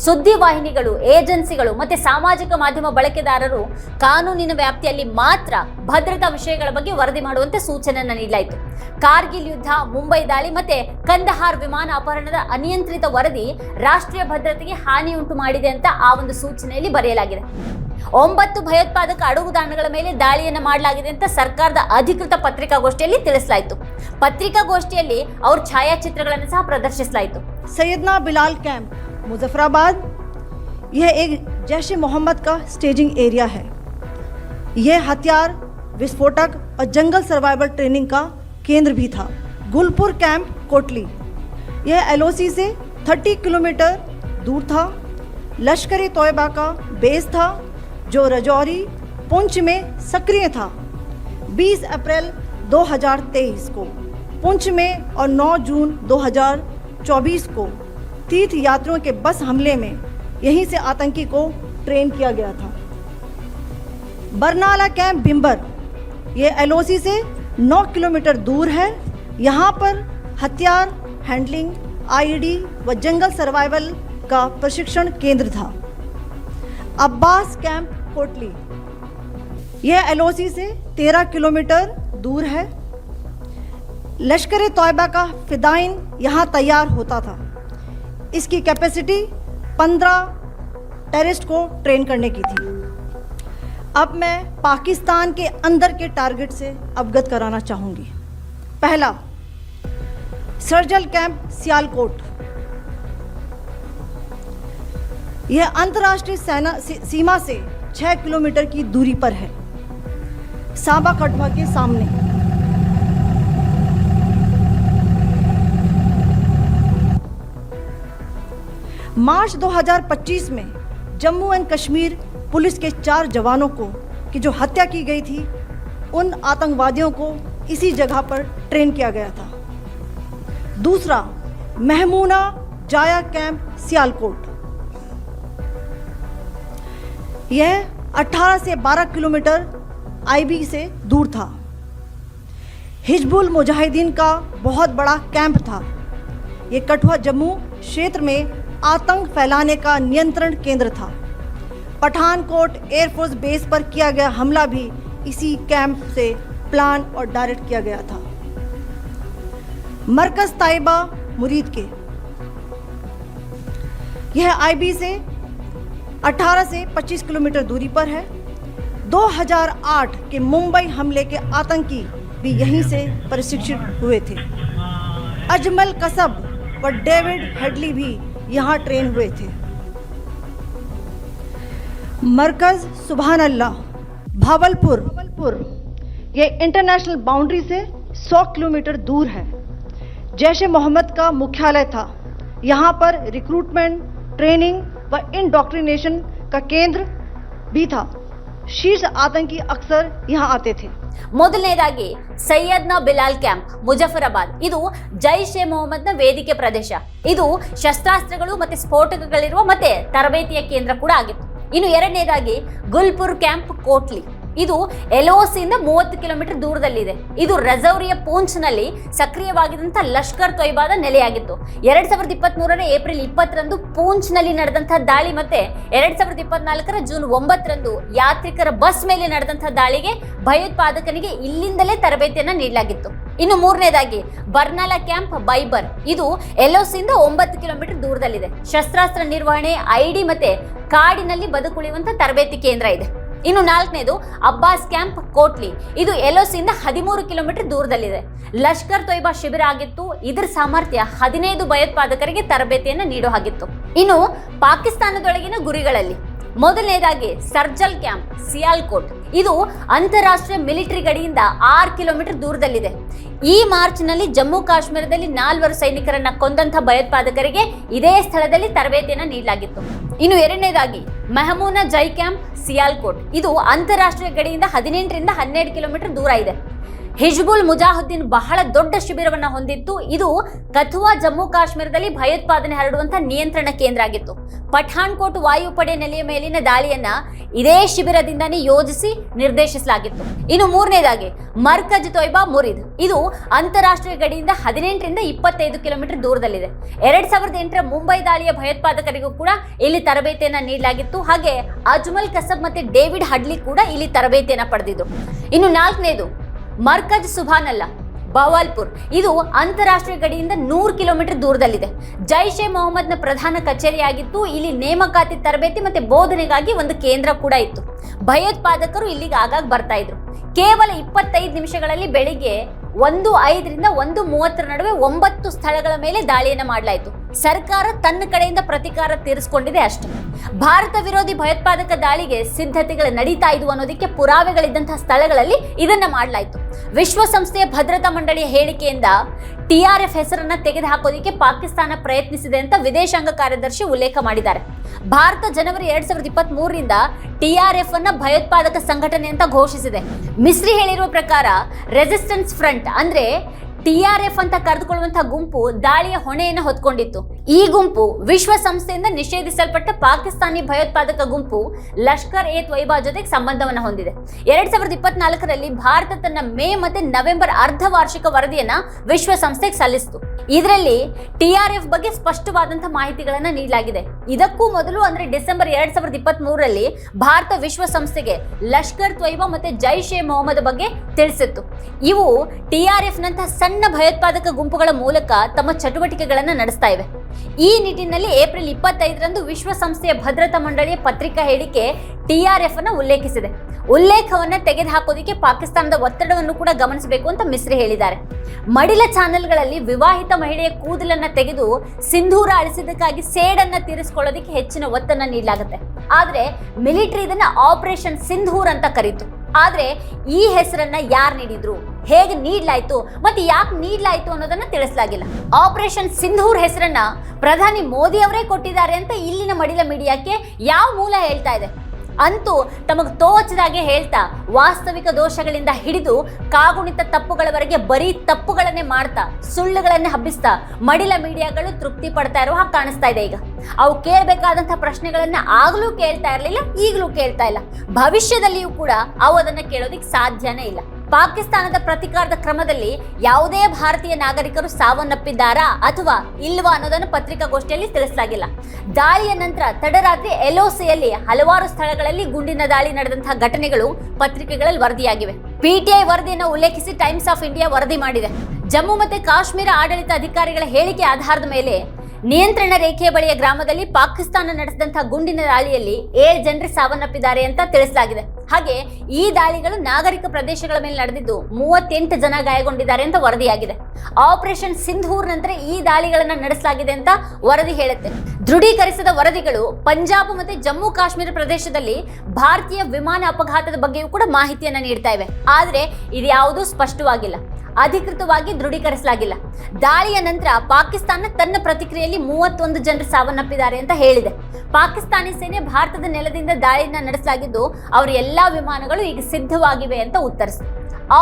ಸುದ್ದಿ ವಾಹಿನಿಗಳು, ಏಜೆನ್ಸಿಗಳು ಮತ್ತೆ ಸಾಮಾಜಿಕ ಮಾಧ್ಯಮ ಬಳಕೆದಾರರು ಕಾನೂನಿನ ವ್ಯಾಪ್ತಿಯಲ್ಲಿ ಮಾತ್ರ ಭದ್ರತಾ ವಿಷಯಗಳ ಬಗ್ಗೆ ವರದಿ ಮಾಡುವಂತೆ ಸೂಚನೆಯನ್ನು ನೀಡಲಾಯಿತು. ಕಾರ್ಗಿಲ್ ಯುದ್ಧ, ಮುಂಬೈ ದಾಳಿ ಮತ್ತೆ ಕಂದಹಾರ್ ವಿಮಾನ ಅಪಹರಣದ ಅನಿಯಂತ್ರಿತ ವರದಿ ರಾಷ್ಟ್ರೀಯ ಭದ್ರತೆಗೆ ಹಾನಿಯುಂಟು ಮಾಡಿದೆ ಅಂತ ಆ ಒಂದು ಸೂಚನೆಯಲ್ಲಿ ಬರೆಯಲಾಗಿದೆ. 9 ಭಯೋತ್ಪಾದಕ ಅಡಗುದಾಣಗಳ ಮೇಲೆ ದಾಳಿಯನ್ನು ಮಾಡಲಾಗಿದೆ ಅಂತ ಸರ್ಕಾರದ ಅಧಿಕೃತ ಪತ್ರಿಕಾಗೋಷ್ಠಿಯಲ್ಲಿ ತಿಳಿಸಲಾಯಿತು. ಪತ್ರಿಕಾಗೋಷ್ಠಿಯಲ್ಲಿ ಅವ್ರ ಛಾಯಾಚಿತ್ರಗಳನ್ನು ಸಹ ಪ್ರದರ್ಶಿಸಲಾಯಿತು. सैयदना बिलाल कैंप मुजफ्फराबाद, यह एक जैश ए मोहम्मद का स्टेजिंग एरिया है। यह हथियार, विस्फोटक और जंगल सर्वाइवल ट्रेनिंग का केंद्र भी था। गुलपुर कैंप कोटली, यह एलओसी से 30 किलोमीटर दूर था। लश्कर ए तोयबा का बेस था जो रजौरी, पुंछ में सक्रिय था। 20 अप्रैल 2023 को पुंछ में और 9 जून 2024 को तीर्थ यात्रियों के बस हमले में यहीं से आतंकी को ट्रेन किया गया था। बरनाला कैंप बिम्बर, ये एलओसी से 9 किलोमीटर दूर है। यहाँ पर हथियार हैंडलिंग, आईडी व जंगल सर्वाइवल का प्रशिक्षण केंद्र था। अब्बास कैंप कोटली, यह एलओसी से 13 किलोमीटर दूर है। लश्कर ए तोयबा का फिदाइन यहाँ तैयार होता था। इसकी कैपेसिटी 15 टेररिस्ट को ट्रेन करने की थी। अब मैं पाकिस्तान के अंदर के टारगेट से अवगत कराना चाहूँगी। पहला, सर्जल कैंप सियालकोट, यह अंतर्राष्ट्रीय सीमा से 6 किलोमीटर की दूरी पर है, सांबा कटवा के सामने। मार्च 2025 में जम्मू एंड कश्मीर पुलिस के 4 जवानों को की जो हत्या की गई थी, उन आतंकवादियों को इसी जगह पर ट्रेन किया गया था। दूसरा, महमूना जाया कैंप सियालकोट, यह 18 से 12 किलोमीटर आईबी से दूर था। हिजबुल मुजाहिदीन का बहुत बड़ा कैंप था। ये कठुआ जम्मू क्षेत्र में आतंक फैलाने का नियंत्रण केंद्र था। पठानकोट एयरफोर्स बेस पर किया गया हमला भी इसी कैंप से प्लान और डायरेक्ट किया गया था। मरकज ताइबा मुरीद के, यह आईबी से 18 से 25 किलोमीटर दूरी पर है। 2008 के मुंबई हमले के आतंकी भी यहीं से प्रशिक्षित हुए थे। अजमल कसब व डेविड हेडली भी यहाँ ट्रेन हुए थे। मरकज सुभान अल्लाह भावलपुर, ये इंटरनेशनल बाउंड्री से 100 किलोमीटर दूर है। जैश ए मोहम्मद का मुख्यालय था। यहाँ पर रिक्रूटमेंट, ट्रेनिंग व इंडॉक्ट्रिनेशन का केंद्र भी था। शीर्ष आतंकी अक्सर यहाँ आते थे। ಮೊದಲನೇದಾಗಿ ಸೈಯದ್ನ ಬಿಲಾಲ್ ಕ್ಯಾಂಪ್ ಮುಜಫರಾಬಾದ್, ಇದು ಜೈಷ್ ಎ ಮೊಹಮ್ಮದ್ನ ವೇದಿಕೆ ಪ್ರದೇಶ. ಇದು ಶಸ್ತ್ರಾಸ್ತ್ರಗಳು ಮತ್ತೆ ಸ್ಫೋಟಕಗಳಿರುವ ಮತ್ತೆ ತರಬೇತಿಯ ಕೇಂದ್ರ ಕೂಡ ಆಗಿತ್ತು. ಇನ್ನು ಎರಡನೇದಾಗಿ ಗುಲ್ಪುರ್ ಕ್ಯಾಂಪ್ ಕೋಟ್ಲಿ, ಇದು ಎಲ್ಒಸಿಯಿಂದ 30 ಕಿಲೋಮೀಟರ್ ದೂರದಲ್ಲಿದೆ. ಇದು ರಜೌರಿಯ ಪೂಂಚ್ನಲ್ಲಿ ಸಕ್ರಿಯವಾಗಿದ್ದಂಥ ಲಷ್ಕರ್ ತೊಯ್ಬಾದ ನೆಲೆಯಾಗಿತ್ತು. 2023ರ ಏಪ್ರಿಲ್ 20ರಂದು ಪೂಂಚ್ನಲ್ಲಿ ನಡೆದಂತಹ ದಾಳಿ ಮತ್ತೆ 2024ರ ಜೂನ್ 9ರಂದು ಯಾತ್ರಿಕರ ಬಸ್ ಮೇಲೆ ನಡೆದಂತಹ ದಾಳಿಗೆ ಭಯೋತ್ಪಾದಕನಿಗೆ ಇಲ್ಲಿಂದಲೇ ತರಬೇತಿಯನ್ನ ನೀಡಲಾಗಿತ್ತು. ಇನ್ನು ಮೂರನೇದಾಗಿ ಬರ್ನಾಲಾ ಕ್ಯಾಂಪ್ ಬೈಬರ್, ಇದು ಎಲ್ಒಸಿಯಿಂದ 9 ಕಿಲೋಮೀಟರ್ ದೂರದಲ್ಲಿದೆ. ಶಸ್ತ್ರಾಸ್ತ್ರ ನಿರ್ವಹಣೆ, ಐಡಿ ಮತ್ತೆ ಕಾಡಿನಲ್ಲಿ ಬದುಕುಳಿಯುವಂತ ತರಬೇತಿ ಕೇಂದ್ರ ಇದೆ. ಇನ್ನು ನಾಲ್ಕನೇದು ಅಬ್ಬಾಸ್ ಕ್ಯಾಂಪ್ ಕೋಟ್ಲಿ, ಇದು ಎಲ್ಒಸಿಯಿಂದ 13 ಕಿಲೋಮೀಟರ್ ದೂರದಲ್ಲಿದೆ. ಲಷ್ಕರ್ ತೊಯ್ಬಾ ಶಿಬಿರ ಆಗಿತ್ತು. ಇದರ ಸಾಮರ್ಥ್ಯ 15 ಭಯೋತ್ಪಾದಕರಿಗೆ ತರಬೇತಿಯನ್ನು ನೀಡೋ ಹಾಗಿತ್ತು. ಇನ್ನು ಪಾಕಿಸ್ತಾನದೊಳಗಿನ ಗುರಿಗಳಲ್ಲಿ ಮೊದಲನೇದಾಗಿ ಸರ್ಜಲ್ ಕ್ಯಾಂಪ್ ಸಿಯಾಲ್ಕೋಟ್. ಇದು ಅಂತಾರಾಷ್ಟ್ರೀಯ ಮಿಲಿಟರಿ ಗಡಿಯಿಂದ 6 ಕಿಲೋಮೀಟರ್ ದೂರದಲ್ಲಿದೆ. ಈ ಮಾರ್ಚ್ನಲ್ಲಿ ಜಮ್ಮು ಕಾಶ್ಮೀರದಲ್ಲಿ 4 ಸೈನಿಕರನ್ನ ಕೊಂದಂತ ಭಯೋತ್ಪಾದಕರಿಗೆ ಇದೇ ಸ್ಥಳದಲ್ಲಿ ತರಬೇತಿಯನ್ನು ನೀಡಲಾಗಿತ್ತು. ಇನ್ನು ಎರಡನೇದಾಗಿ ಮೆಹಮೂನಾ ಜೈ ಕ್ಯಾಂಪ್ ಸಿಯಾಲ್ಕೋಟ್. ಇದು ಅಂತಾರಾಷ್ಟ್ರೀಯ ಗಡಿಯಿಂದ 18ರಿಂದ 12 ಕಿಲೋಮೀಟರ್ ದೂರ ಇದೆ. ಹಿಜ್ಬುಲ್ ಮುಜಾಹಿದ್ದೀನ್ ಬಹಳ ದೊಡ್ಡ ಶಿಬಿರವನ್ನು ಹೊಂದಿತ್ತು. ಇದು ಕಥುವಾ ಜಮ್ಮು ಕಾಶ್ಮೀರದಲ್ಲಿ ಭಯೋತ್ಪಾದನೆ ಹರಡುವಂತಹ ನಿಯಂತ್ರಣ ಕೇಂದ್ರ ಆಗಿತ್ತು. ಪಠಾಣ್ಕೋಟ್ ವಾಯುಪಡೆ ನೆಲೆಯ ಮೇಲಿನ ದಾಳಿಯನ್ನ ಇದೇ ಶಿಬಿರದಿಂದಾನೇ ಯೋಜಿಸಿ ನಿರ್ದೇಶಿಸಲಾಗಿತ್ತು. ಇನ್ನು ಮೂರನೇದಾಗಿ ಮರ್ಕಜ್ ತೊಯ್ಬಾ ಮುರಿದ್. ಇದು ಅಂತಾರಾಷ್ಟ್ರೀಯ ಗಡಿಯಿಂದ 18ರಿಂದ 25 ಕಿಲೋಮೀಟರ್ ದೂರದಲ್ಲಿದೆ. 2008ರ ಮುಂಬೈ ದಾಳಿಯ ಭಯೋತ್ಪಾದಕರಿಗೂ ಕೂಡ ಇಲ್ಲಿ ತರಬೇತಿಯನ್ನ ನೀಡಲಾಗಿತ್ತು. ಹಾಗೆ ಅಜ್ಮಲ್ ಕಸಬ್ ಮತ್ತೆ ಡೇವಿಡ್ ಹಡ್ಲಿ ಕೂಡ ಇಲ್ಲಿ ತರಬೇತಿಯನ್ನ ಪಡೆದಿದ್ರು. ಇನ್ನು ನಾಲ್ಕನೇದು ಮರ್ಕಜ್ ಸುಭಾನಲ್ಲಾ ಬವಾಲ್ಪುರ್. ಇದು ಅಂತಾರಾಷ್ಟ್ರೀಯ ಗಡಿಯಿಂದ 100 ಕಿಲೋಮೀಟರ್ ದೂರದಲ್ಲಿದೆ. ಜೈಷ್ ಎ ಮೊಹಮ್ಮದ್ನ ಪ್ರಧಾನ ಕಚೇರಿಯಾಗಿತ್ತು. ಇಲ್ಲಿ ನೇಮಕಾತಿ, ತರಬೇತಿ ಮತ್ತೆ ಬೋಧನೆಗಾಗಿ ಒಂದು ಕೇಂದ್ರ ಕೂಡ ಇತ್ತು. ಭಯೋತ್ಪಾದಕರು ಇಲ್ಲಿಗೆ ಆಗಾಗ ಬರ್ತಾ ಇದ್ರು. ಕೇವಲ 25 ನಿಮಿಷಗಳಲ್ಲಿ ಬೆಳಿಗ್ಗೆ 1:05ರಿಂದ 1:30 ನಡುವೆ 9 ಸ್ಥಳಗಳ ಮೇಲೆ ದಾಳಿಯನ್ನು ಮಾಡಲಾಯಿತು. ಸರ್ಕಾರ ತನ್ನ ಕಡೆಯಿಂದ ಪ್ರತೀಕಾರ ತೀರಿಸಿಕೊಂಡಿದೆ ಅಷ್ಟೇ. ಭಾರತ ವಿರೋಧಿ ಭಯೋತ್ಪಾದಕ ದಾಳಿಗೆ ಸಿದ್ಧತೆಗಳು ನಡೀತಾ ಇದ್ವು ಅನ್ನೋದಕ್ಕೆ ಪುರಾವೆಗಳಿದ್ದಂತಹ ಸ್ಥಳಗಳಲ್ಲಿ ಇದನ್ನ ಮಾಡಲಾಯಿತು. ವಿಶ್ವಸಂಸ್ಥೆಯ ಭದ್ರತಾ ಮಂಡಳಿಯ ಹೇಳಿಕೆಯಿಂದ TRF ಹೆಸರನ್ನ ತೆಗೆದುಹಾಕೋದಕ್ಕೆ ಪಾಕಿಸ್ತಾನ ಪ್ರಯತ್ನಿಸಿದೆ ಅಂತ ವಿದೇಶಾಂಗ ಕಾರ್ಯದರ್ಶಿ ಉಲ್ಲೇಖ ಮಾಡಿದ್ದಾರೆ. ಭಾರತ ಜನವರಿ 2023ರಿಂದ TRF ಅನ್ನ ಭಯೋತ್ಪಾದಕ ಸಂಘಟನೆ ಅಂತ ಘೋಷಿಸಿದೆ. ಮಿಸ್ರಿ ಹೇಳಿರುವ ಪ್ರಕಾರ ರೆಸಿಸ್ಟೆನ್ಸ್ ಫ್ರಂಟ್ ಅಂದ್ರೆ TRF ಅಂತ ಕರೆದುಕೊಳ್ಳುವಂತಹ ಗುಂಪು ದಾಳಿಯ ಹೊಣೆಯನ್ನು ಹೊತ್ಕೊಂಡಿತ್ತು. ಈ ಗುಂಪು ವಿಶ್ವಸಂಸ್ಥೆಯಿಂದ ನಿಷೇಧಿಸಲ್ಪಟ್ಟ ಪಾಕಿಸ್ತಾನಿ ಭಯೋತ್ಪಾದಕ ಗುಂಪು ಲಷ್ಕರ್ ಎ ತೊಯ್ಬಾ ಜೊತೆಗೆ ಸಂಬಂಧವನ್ನು ಹೊಂದಿದೆ. 2024ರಲ್ಲಿ ಭಾರತ ತನ್ನ ಮೇ ಮತ್ತೆ ನವೆಂಬರ್ ಅರ್ಧ ವಾರ್ಷಿಕ ವರದಿಯನ್ನ ವಿಶ್ವಸಂಸ್ಥೆಗೆ ಸಲ್ಲಿಸಿತು. ಇದರಲ್ಲಿ TRF ಬಗ್ಗೆ ಸ್ಪಷ್ಟವಾದಂತಹ ಮಾಹಿತಿಗಳನ್ನ ನೀಡಲಾಗಿದೆ. ಇದಕ್ಕೂ ಮೊದಲು ಅಂದ್ರೆ ಡಿಸೆಂಬರ್ 2023ರಲ್ಲಿ ಭಾರತ ವಿಶ್ವಸಂಸ್ಥೆಗೆ ಲಷ್ಕರ್ ತೊಯ್ಬಾ ಮತ್ತೆ ಜೈಷ್ ಎ ಮೊಹಮ್ಮದ್ ಬಗ್ಗೆ ತಿಳಿಸಿತ್ತು. ಇವು TRF ನಂತಹ ಸಣ್ಣ ಭಯೋತ್ಪಾದಕ ಗುಂಪುಗಳ ಮೂಲಕ ತಮ್ಮ ಚಟುವಟಿಕೆಗಳನ್ನು ನಡೆಸ್ತಾ ಇವೆ. ಈ ನಿಟ್ಟಿನಲ್ಲಿ ಏಪ್ರಿಲ್ 25ರಂದು ವಿಶ್ವಸಂಸ್ಥೆಯ ಭದ್ರತಾ ಮಂಡಳಿಯ ಪತ್ರಿಕಾ ಹೇಳಿಕೆ TRF ಅನ್ನು ಉಲ್ಲೇಖಿಸಿದೆ. ಉಲ್ಲೇಖವನ್ನ ತೆಗೆದುಹಾಕೋದಕ್ಕೆ ಪಾಕಿಸ್ತಾನದ ಒತ್ತಡವನ್ನು ಕೂಡ ಗಮನಿಸಬೇಕು ಅಂತ ಮಿಸ್ರಿ ಹೇಳಿದ್ದಾರೆ. ಮಡಿಲ ಚಾನೆಲ್ಗಳಲ್ಲಿ ವಿವಾಹಿತ ಮಹಿಳೆಯ ಕೂದಲನ್ನ ತೆಗೆದು ಸಿಂಧೂರ ಅಳಿಸಿದ್ದಕ್ಕಾಗಿ ಸೇಡನ್ನ ತೀರಿಸಿಕೊಳ್ಳೋದಕ್ಕೆ ಹೆಚ್ಚಿನ ಒತ್ತನ್ನು ನೀಡಲಾಗುತ್ತೆ. ಆದ್ರೆ ಮಿಲಿಟರಿ ಇದನ್ನ ಆಪರೇಷನ್ ಸಿಂಧೂರ್ ಅಂತ ಕರೀತು. ಆದ್ರೆ ಈ ಹೆಸರನ್ನ ಯಾರು ನೀಡಿದ್ರು, ಹೇಗೆ ನೀಡಲಾಯ್ತು ಮತ್ತೆ ಯಾಕೆ ನೀಡಲಾಯ್ತು ಅನ್ನೋದನ್ನ ತಿಳಿಸಲಾಗಿಲ್ಲ. ಆಪರೇಷನ್ ಸಿಂಧೂರ್ ಹೆಸರನ್ನ ಪ್ರಧಾನಿ ಮೋದಿ ಅವರೇ ಕೊಟ್ಟಿದ್ದಾರೆ ಅಂತ ಇಲ್ಲಿನ ಮಡಿಲ ಮೀಡಿಯಾಕ್ಕೆ ಯಾವ ಮೂಲ ಹೇಳ್ತಾ ಇದೆ? ಅಂತೂ ತಮಗೆ ತೋಚದಾಗೆ ಹೇಳ್ತಾ ವಾಸ್ತವಿಕ ದೋಷಗಳಿಂದ ಹಿಡಿದು ಕಾಗುಣಿತ ತಪ್ಪುಗಳವರೆಗೆ ಬರೀ ತಪ್ಪುಗಳನ್ನೇ ಮಾಡ್ತಾ ಸುಳ್ಳುಗಳನ್ನೇ ಹಬ್ಬಿಸ್ತಾ ಮಡಿಲ ಮೀಡಿಯಾಗಳು ತೃಪ್ತಿ ಪಡ್ತಾ ಇರೋ ಹಾಗೆ ಕಾಣಿಸ್ತಾ ಇದೆ. ಈಗ ಅವು ಕೇಳಬೇಕಾದಂತಹ ಪ್ರಶ್ನೆಗಳನ್ನ ಆಗ್ಲೂ ಕೇಳ್ತಾ ಇರಲಿಲ್ಲ, ಈಗಲೂ ಕೇಳ್ತಾ ಇಲ್ಲ, ಭವಿಷ್ಯದಲ್ಲಿಯೂ ಕೂಡ ಅವು ಅದನ್ನ ಕೇಳೋದಿಕ್ ಸಾಧ್ಯನೇ ಇಲ್ಲ. ಪಾಕಿಸ್ತಾನದ ಪ್ರತೀಕಾರದ ಕ್ರಮದಲ್ಲಿ ಯಾವುದೇ ಭಾರತೀಯ ನಾಗರಿಕರು ಸಾವನ್ನಪ್ಪಿದ್ದಾರಾ ಅಥವಾ ಇಲ್ವಾ ಅನ್ನೋದನ್ನು ಪತ್ರಿಕಾಗೋಷ್ಠಿಯಲ್ಲಿ ತಿಳಿಸಲಾಗಿಲ್ಲ. ದಾಳಿಯ ನಂತರ ತಡರಾತ್ರಿ LOCಯಲ್ಲಿ ಹಲವಾರು ಸ್ಥಳಗಳಲ್ಲಿ ಗುಂಡಿನ ದಾಳಿ ನಡೆದಂತಹ ಘಟನೆಗಳು ಪತ್ರಿಕೆಗಳಲ್ಲಿ ವರದಿಯಾಗಿವೆ. PTI ವರದಿಯನ್ನು ಉಲ್ಲೇಖಿಸಿ ಟೈಮ್ಸ್ ಆಫ್ ಇಂಡಿಯಾ ವರದಿ ಮಾಡಿದೆ. ಜಮ್ಮು ಮತ್ತು ಕಾಶ್ಮೀರ ಆಡಳಿತ ಅಧಿಕಾರಿಗಳ ಹೇಳಿಕೆ ಆಧಾರದ ಮೇಲೆ ನಿಯಂತ್ರಣ ರೇಖೆಯ ಬಳಿಯ ಗ್ರಾಮದಲ್ಲಿ ಪಾಕಿಸ್ತಾನ ನಡೆಸಿದಂತಹ ಗುಂಡಿನ ದಾಳಿಯಲ್ಲಿ 7 ಜನರು ಸಾವನ್ನಪ್ಪಿದ್ದಾರೆ ಅಂತ ತಿಳಿಸಲಾಗಿದೆ. ಹಾಗೆ ಈ ದಾಳಿಗಳು ನಾಗರಿಕ ಪ್ರದೇಶಗಳ ಮೇಲೆ ನಡೆದಿದ್ದು 38 ಜನ ಗಾಯಗೊಂಡಿದ್ದಾರೆ ಅಂತ ವರದಿಯಾಗಿದೆ. ಆಪರೇಷನ್ ಸಿಂಧೂರ್ ನಂತರ ಈ ದಾಳಿಗಳನ್ನ ನಡೆಸಲಾಗಿದೆ ಅಂತ ವರದಿ ಹೇಳುತ್ತೆ. ದೃಢೀಕರಿಸಿದ ವರದಿಗಳು ಪಂಜಾಬ್ ಮತ್ತು ಜಮ್ಮು ಕಾಶ್ಮೀರ ಪ್ರದೇಶದಲ್ಲಿ ಭಾರತೀಯ ವಿಮಾನ ಅಪಘಾತದ ಬಗ್ಗೆಯೂ ಕೂಡ ಮಾಹಿತಿಯನ್ನ ನೀಡ್ತಾ ಇವೆ. ಆದ್ರೆ ಇದು ಯಾವುದೂ ಸ್ಪಷ್ಟವಾಗಿಲ್ಲ, ಅಧಿಕೃತವಾಗಿ ದೃಢೀಕರಿಸಲಾಗಿಲ್ಲ. ದಾಳಿಯ ನಂತರ ಪಾಕಿಸ್ತಾನ ತನ್ನ ಪ್ರತಿಕ್ರಿಯೆಯಲ್ಲಿ 31 ಜನರು ಸಾವನ್ನಪ್ಪಿದ್ದಾರೆ ಅಂತ ಹೇಳಿದೆ. ಪಾಕಿಸ್ತಾನಿ ಸೇನೆ ಭಾರತದ ನೆಲದಿಂದ ದಾಳಿಯನ್ನ ನಡೆಸಲಾಗಿದ್ದು ಅವರ ಎಲ್ಲಾ ವಿಮಾನಗಳು ಈಗ ಸಿದ್ಧವಾಗಿವೆ ಅಂತ ಉತ್ತರಿಸಿದೆ.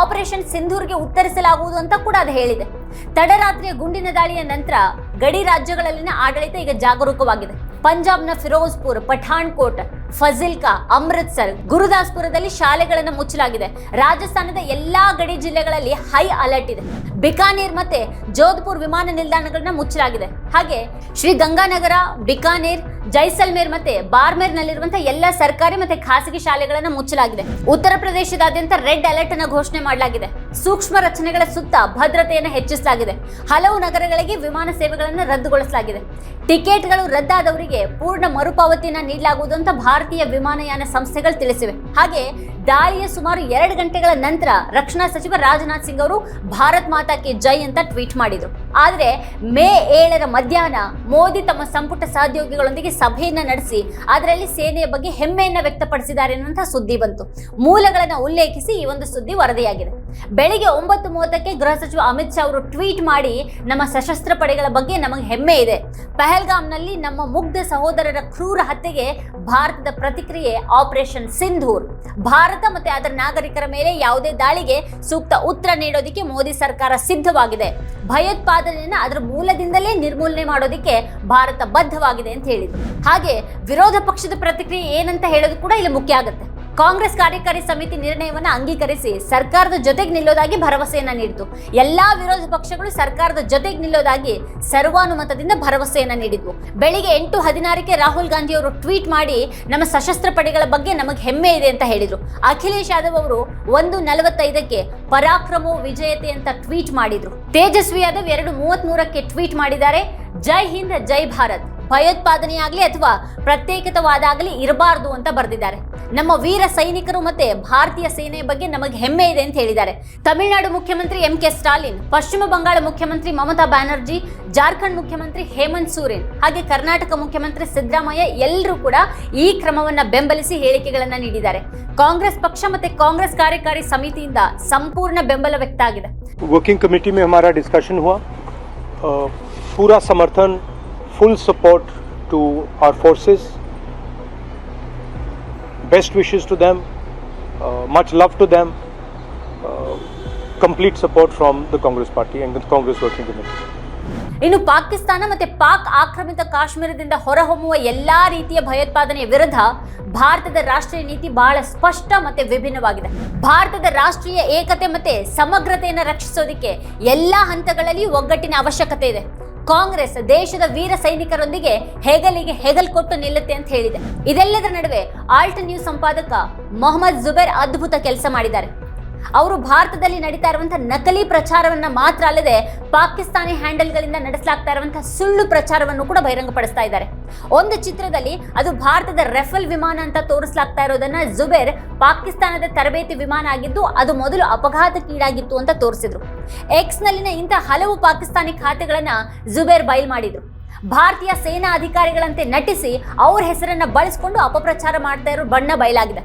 ಆಪರೇಷನ್ ಸಿಂಧೂರ್ಗೆ ಉತ್ತರಿಸಲಾಗುವುದು ಅಂತ ಕೂಡ ಅದು ಹೇಳಿದೆ. ತಡರಾತ್ರಿಯ ಗುಂಡಿನ ದಾಳಿಯ ನಂತರ ಗಡಿ ರಾಜ್ಯಗಳಲ್ಲಿನ ಆಡಳಿತ ಈಗ ಜಾಗರೂಕವಾಗಿದೆ. ಪಂಜಾಬ್ನ ಫಿರೋಜ್ಪುರ್, ಪಠಾಣ್ಕೋಟ್, ಫಜಿಲ್ಕಾ, ಅಮೃತ್ಸರ್, ಗುರುದಾಸ್ಪುರದಲ್ಲಿ ಶಾಲೆಗಳನ್ನು ಮುಚ್ಚಲಾಗಿದೆ. ರಾಜಸ್ಥಾನದ ಎಲ್ಲಾ ಗಡಿ ಜಿಲ್ಲೆಗಳಲ್ಲಿ ಹೈ ಅಲರ್ಟ್ ಇದೆ. ಬಿಕಾನೇರ್ ಮತ್ತೆ ಜೋಧ್ಪುರ್ ವಿಮಾನ ನಿಲ್ದಾಣಗಳನ್ನ ಮುಚ್ಚಲಾಗಿದೆ. ಹಾಗೆ ಶ್ರೀ ಗಂಗಾನಗರ, ಬಿಕಾನೇರ್, ಜೈಸಲ್ಮೇರ್ ಮತ್ತೆ ಬಾರ್ಮೇರ್ನಲ್ಲಿರುವಂತಹ ಎಲ್ಲ ಸರ್ಕಾರಿ ಮತ್ತೆ ಖಾಸಗಿ ಶಾಲೆಗಳನ್ನ ಮುಚ್ಚಲಾಗಿದೆ. ಉತ್ತರ ಪ್ರದೇಶದಾದ್ಯಂತ ರೆಡ್ ಅಲರ್ಟ್ ಅನ್ನು ಘೋಷಣೆ ಮಾಡಲಾಗಿದೆ. ಸೂಕ್ಷ್ಮ ರಚನೆಗಳ ಸುತ್ತ ಭದ್ರತೆಯನ್ನು ಹೆಚ್ಚಿಸಲಾಗಿದೆ. ಹಲವು ನಗರಗಳಿಗೆ ವಿಮಾನ ಸೇವೆಗಳನ್ನು ರದ್ದುಗೊಳಿಸಲಾಗಿದೆ. ಟಿಕೆಟ್ಗಳು ರದ್ದಾದವರಿಗೆ ಪೂರ್ಣ ಮರುಪಾವತಿಯನ್ನು ನೀಡಲಾಗುವುದು ಅಂತ ಭಾರತ ಭಾರತೀಯ ವಿಮಾನಯಾನ ಸಂಸ್ಥೆಗಳು ತಿಳಿಸಿವೆ. ಹಾಗೆ ದಾಳಿಯ ಸುಮಾರು 2 ಗಂಟೆಗಳ ನಂತರ ರಕ್ಷಣಾ ಸಚಿವ ರಾಜನಾಥ್ ಸಿಂಗ್ ಅವರು ಭಾರತ್ ಮಾತಾ ಕಿ ಜೈ ಅಂತ ಟ್ವೀಟ್ ಮಾಡಿದ್ರು. ಆದರೆ ಮೇ 7ರ ಮಧ್ಯಾಹ್ನ ಮೋದಿ ತಮ್ಮ ಸಂಪುಟ ಸಹೋದ್ಯೋಗಿಗಳೊಂದಿಗೆ ಸಭೆಯನ್ನ ನಡೆಸಿ ಅದರಲ್ಲಿ ಸೇನೆಯ ಬಗ್ಗೆ ಹೆಮ್ಮೆಯನ್ನ ವ್ಯಕ್ತಪಡಿಸಿದ್ದಾರೆ ಎನ್ನುವಂತಹ ಸುದ್ದಿ ಬಂತು. ಮೂಲಗಳನ್ನು ಉಲ್ಲೇಖಿಸಿ ಈ ಒಂದು ಸುದ್ದಿ ವರದಿಯಾಗಿದೆ. ಬೆಳಿಗ್ಗೆ 9:30ಕ್ಕೆ ಗೃಹ ಸಚಿವ ಅಮಿತ್ ಶಾ ಅವರು ಟ್ವೀಟ್ ಮಾಡಿ, ನಮ್ಮ ಸಶಸ್ತ್ರ ಪಡೆಗಳ ಬಗ್ಗೆ ನಮಗೆ ಹೆಮ್ಮೆ ಇದೆ. ಪಹಲ್ಗಾಮ್ನಲ್ಲಿ ನಮ್ಮ ಮುಗ್ಧ ಸಹೋದರರ ಕ್ರೂರ ಹತ್ಯೆಗೆ ಭಾರತದ ಪ್ರತಿಕ್ರಿಯೆ ಆಪರೇಷನ್ ಸಿಂಧೂರ್. ಭಾರತ ಮತ್ತೆ ಅದರ ನಾಗರಿಕರ ಮೇಲೆ ಯಾವುದೇ ದಾಳಿಗೆ ಸೂಕ್ತ ಉತ್ತರ ನೀಡೋದಕ್ಕೆ ಮೋದಿ ಸರ್ಕಾರ ಸಿದ್ಧವಾಗಿದೆ. ಭಯೋತ್ಪಾದನೆಯನ್ನು ಅದರ ಮೂಲದಿಂದಲೇ ನಿರ್ಮೂಲನೆ ಮಾಡೋದಕ್ಕೆ ಭಾರತ ಬದ್ಧವಾಗಿದೆ ಅಂತ ಹೇಳಿದ್ರು. ಹಾಗೆ ವಿರೋಧ ಪಕ್ಷದ ಪ್ರತಿಕ್ರಿಯೆ ಏನಂತ ಹೇಳೋದು ಕೂಡ ಇಲ್ಲಿ ಮುಖ್ಯ ಆಗುತ್ತೆ. ಕಾಂಗ್ರೆಸ್ ಕಾರ್ಯಕಾರಿ ಸಮಿತಿ ನಿರ್ಣಯವನ್ನ ಅಂಗೀಕರಿಸಿ ಸರ್ಕಾರದ ಜೊತೆಗೆ ನಿಲ್ಲೋದಾಗಿ ಭರವಸೆಯನ್ನ ನೀಡಿತು. ಎಲ್ಲಾ ವಿರೋಧ ಪಕ್ಷಗಳು ಸರ್ಕಾರದ ಜೊತೆಗೆ ನಿಲ್ಲೋದಾಗಿ ಸರ್ವಾನುಮತದಿಂದ ಭರವಸೆಯನ್ನ ನೀಡಿದ್ವು. ಬೆಳಿಗ್ಗೆ 8:16ಕ್ಕೆ ರಾಹುಲ್ ಗಾಂಧಿ ಅವರು ಟ್ವೀಟ್ ಮಾಡಿ, ನಮ್ಮ ಸಶಸ್ತ್ರ ಪಡೆಗಳ ಬಗ್ಗೆ ನಮಗೆ ಹೆಮ್ಮೆ ಇದೆ ಅಂತ ಹೇಳಿದ್ರು. ಅಖಿಲೇಶ್ ಯಾದವ್ ಅವರು 1:45ಕ್ಕೆ ಪರಾಕ್ರಮೋ ವಿಜಯತೆ ಅಂತ ಟ್ವೀಟ್ ಮಾಡಿದ್ರು. ತೇಜಸ್ವಿ ಯಾದವ್ 2:33ಕ್ಕೆ ಟ್ವೀಟ್ ಮಾಡಿದ್ದಾರೆ, ಜೈ ಹಿಂದ್ ಜೈ ಭಾರತ್. ಭಯೋತ್ಪಾದನೆಯಾಗಲಿ ಅಥವಾ ಪ್ರತ್ಯೇಕತಾವಾದ ಆಗಲಿ ಇರಬಾರದು ಅಂತ ಬರೆದಿದ್ದಾರೆ. ನಮ್ಮ ವೀರ ಸೈನಿಕರು ಮತ್ತೆ ಭಾರತೀಯ ಸೇನೆಯ ಬಗ್ಗೆ ನಮಗೆ ಹೆಮ್ಮೆ ಇದೆ ಅಂತ ಹೇಳಿದ್ದಾರೆ. ತಮಿಳುನಾಡು ಮುಖ್ಯಮಂತ್ರಿ MK ಸ್ಟಾಲಿನ್, ಪಶ್ಚಿಮ ಬಂಗಾಳ ಮುಖ್ಯಮಂತ್ರಿ ಮಮತಾ ಬ್ಯಾನರ್ಜಿ, ಜಾರ್ಖಂಡ್ ಮುಖ್ಯಮಂತ್ರಿ ಹೇಮಂತ್ ಸೋರೆನ್ ಹಾಗೆ ಕರ್ನಾಟಕ ಮುಖ್ಯಮಂತ್ರಿ ಸಿದ್ದರಾಮಯ್ಯ ಎಲ್ಲರೂ ಕೂಡ ಈ ಕ್ರಮವನ್ನ ಬೆಂಬಲಿಸಿ ಹೇಳಿಕೆಗಳನ್ನ ನೀಡಿದ್ದಾರೆ. ಕಾಂಗ್ರೆಸ್ ಪಕ್ಷ ಮತ್ತೆ ಕಾಂಗ್ರೆಸ್ ಕಾರ್ಯಕಾರಿ ಸಮಿತಿಯಿಂದ ಸಂಪೂರ್ಣ ಬೆಂಬಲ ವ್ಯಕ್ತ ಆಗಿದೆ. वर्किंग कमेटी में हमारा डिस्कशन हुआ, पूरा समर्थन, full support to our forces, best wishes to them, much love to them, complete support from the Congress party and the Congress working committee. ಇನ್ನು ಪಾಕಿಸ್ತಾನ ಮತ್ತೆ ಪಾಕ್ ಆಕ್ರಮಿತ ಕಾಶ್ಮೀರದಿಂದ ಹೊರಹೊಮ್ಮುವ ಎಲ್ಲಾ ರೀತಿಯ ಭಯೋತ್ಪಾದನೆಯ ವಿರುದ್ಧ ಭಾರತದ ರಾಷ್ಟ್ರೀಯ ನೀತಿ ಬಹಳ ಸ್ಪಷ್ಟ ಮತ್ತೆ ವಿಭಿನ್ನವಾಗಿದೆ. ಭಾರತದ ರಾಷ್ಟ್ರೀಯ ಏಕತೆ ಮತ್ತೆ ಸಮಗ್ರತೆಯನ್ನು ರಕ್ಷಿಸೋದಕ್ಕೆ ಎಲ್ಲಾ ಹಂತಗಳಲ್ಲಿ ಒಗ್ಗಟ್ಟಿನ ಅವಶ್ಯಕತೆ ಇದೆ. ಕಾಂಗ್ರೆಸ್ ದೇಶದ ವೀರ ಸೈನಿಕರೊಂದಿಗೆ ಹೆಗಲಿಗೆ ಹೆಗಲ್ ಕೊಟ್ಟು ನಿಲ್ಲುತ್ತೆ ಅಂತ ಹೇಳಿದೆ. ಇದೆಲ್ಲದರ ನಡುವೆ ಆಲ್ಟ್ ನ್ಯೂಸ್ ಸಂಪಾದಕ ಮೊಹಮ್ಮದ್ ಜುಬೇರ್ ಅದ್ಭುತ ಕೆಲಸ ಮಾಡಿದ್ದಾರೆ. ಅವರು ಭಾರತದಲ್ಲಿ ನಡೀತಾ ಇರುವಂತಹ ನಕಲಿ ಪ್ರಚಾರವನ್ನ ಮಾತ್ರ ಅಲ್ಲದೆ ಪಾಕಿಸ್ತಾನಿ ಹ್ಯಾಂಡಲ್ಗಳಿಂದ ನಡೆಸಲಾಗ್ತಾ ಇರುವಂತಹ ಸುಳ್ಳು ಪ್ರಚಾರವನ್ನು ಕೂಡ ಬಹಿರಂಗಪಡಿಸ್ತಾ ಇದ್ದಾರೆ. ಒಂದು ಚಿತ್ರದಲ್ಲಿ ಅದು ಭಾರತದ ರೆಫೇಲ್ ವಿಮಾನ ಅಂತ ತೋರಿಸಲಾಗ್ತಾ ಇರೋದನ್ನ ಜುಬೇರ್ ಪಾಕಿಸ್ತಾನದ ತರಬೇತಿ ವಿಮಾನ ಆಗಿದ್ದು ಅದು ಮೊದಲು ಅಪಘಾತಕ್ಕೀಡಾಗಿತ್ತು ಅಂತ ತೋರಿಸಿದ್ರು. ಎಕ್ಸ್ ನಲ್ಲಿನ ಇಂತಹ ಹಲವು ಪಾಕಿಸ್ತಾನಿ ಖಾತೆಗಳನ್ನ ಜುಬೇರ್ ಬಯಲು ಮಾಡಿದ್ರು. ಭಾರತೀಯ ಸೇನಾ ಅಧಿಕಾರಿಗಳಂತೆ ನಟಿಸಿ ಅವ್ರ ಹೆಸರನ್ನ ಬಳಸಿಕೊಂಡು ಅಪಪ್ರಚಾರ ಮಾಡ್ತಾ ಇರೋ ಬಣ್ಣ ಬಯಲಾಗಿದೆ.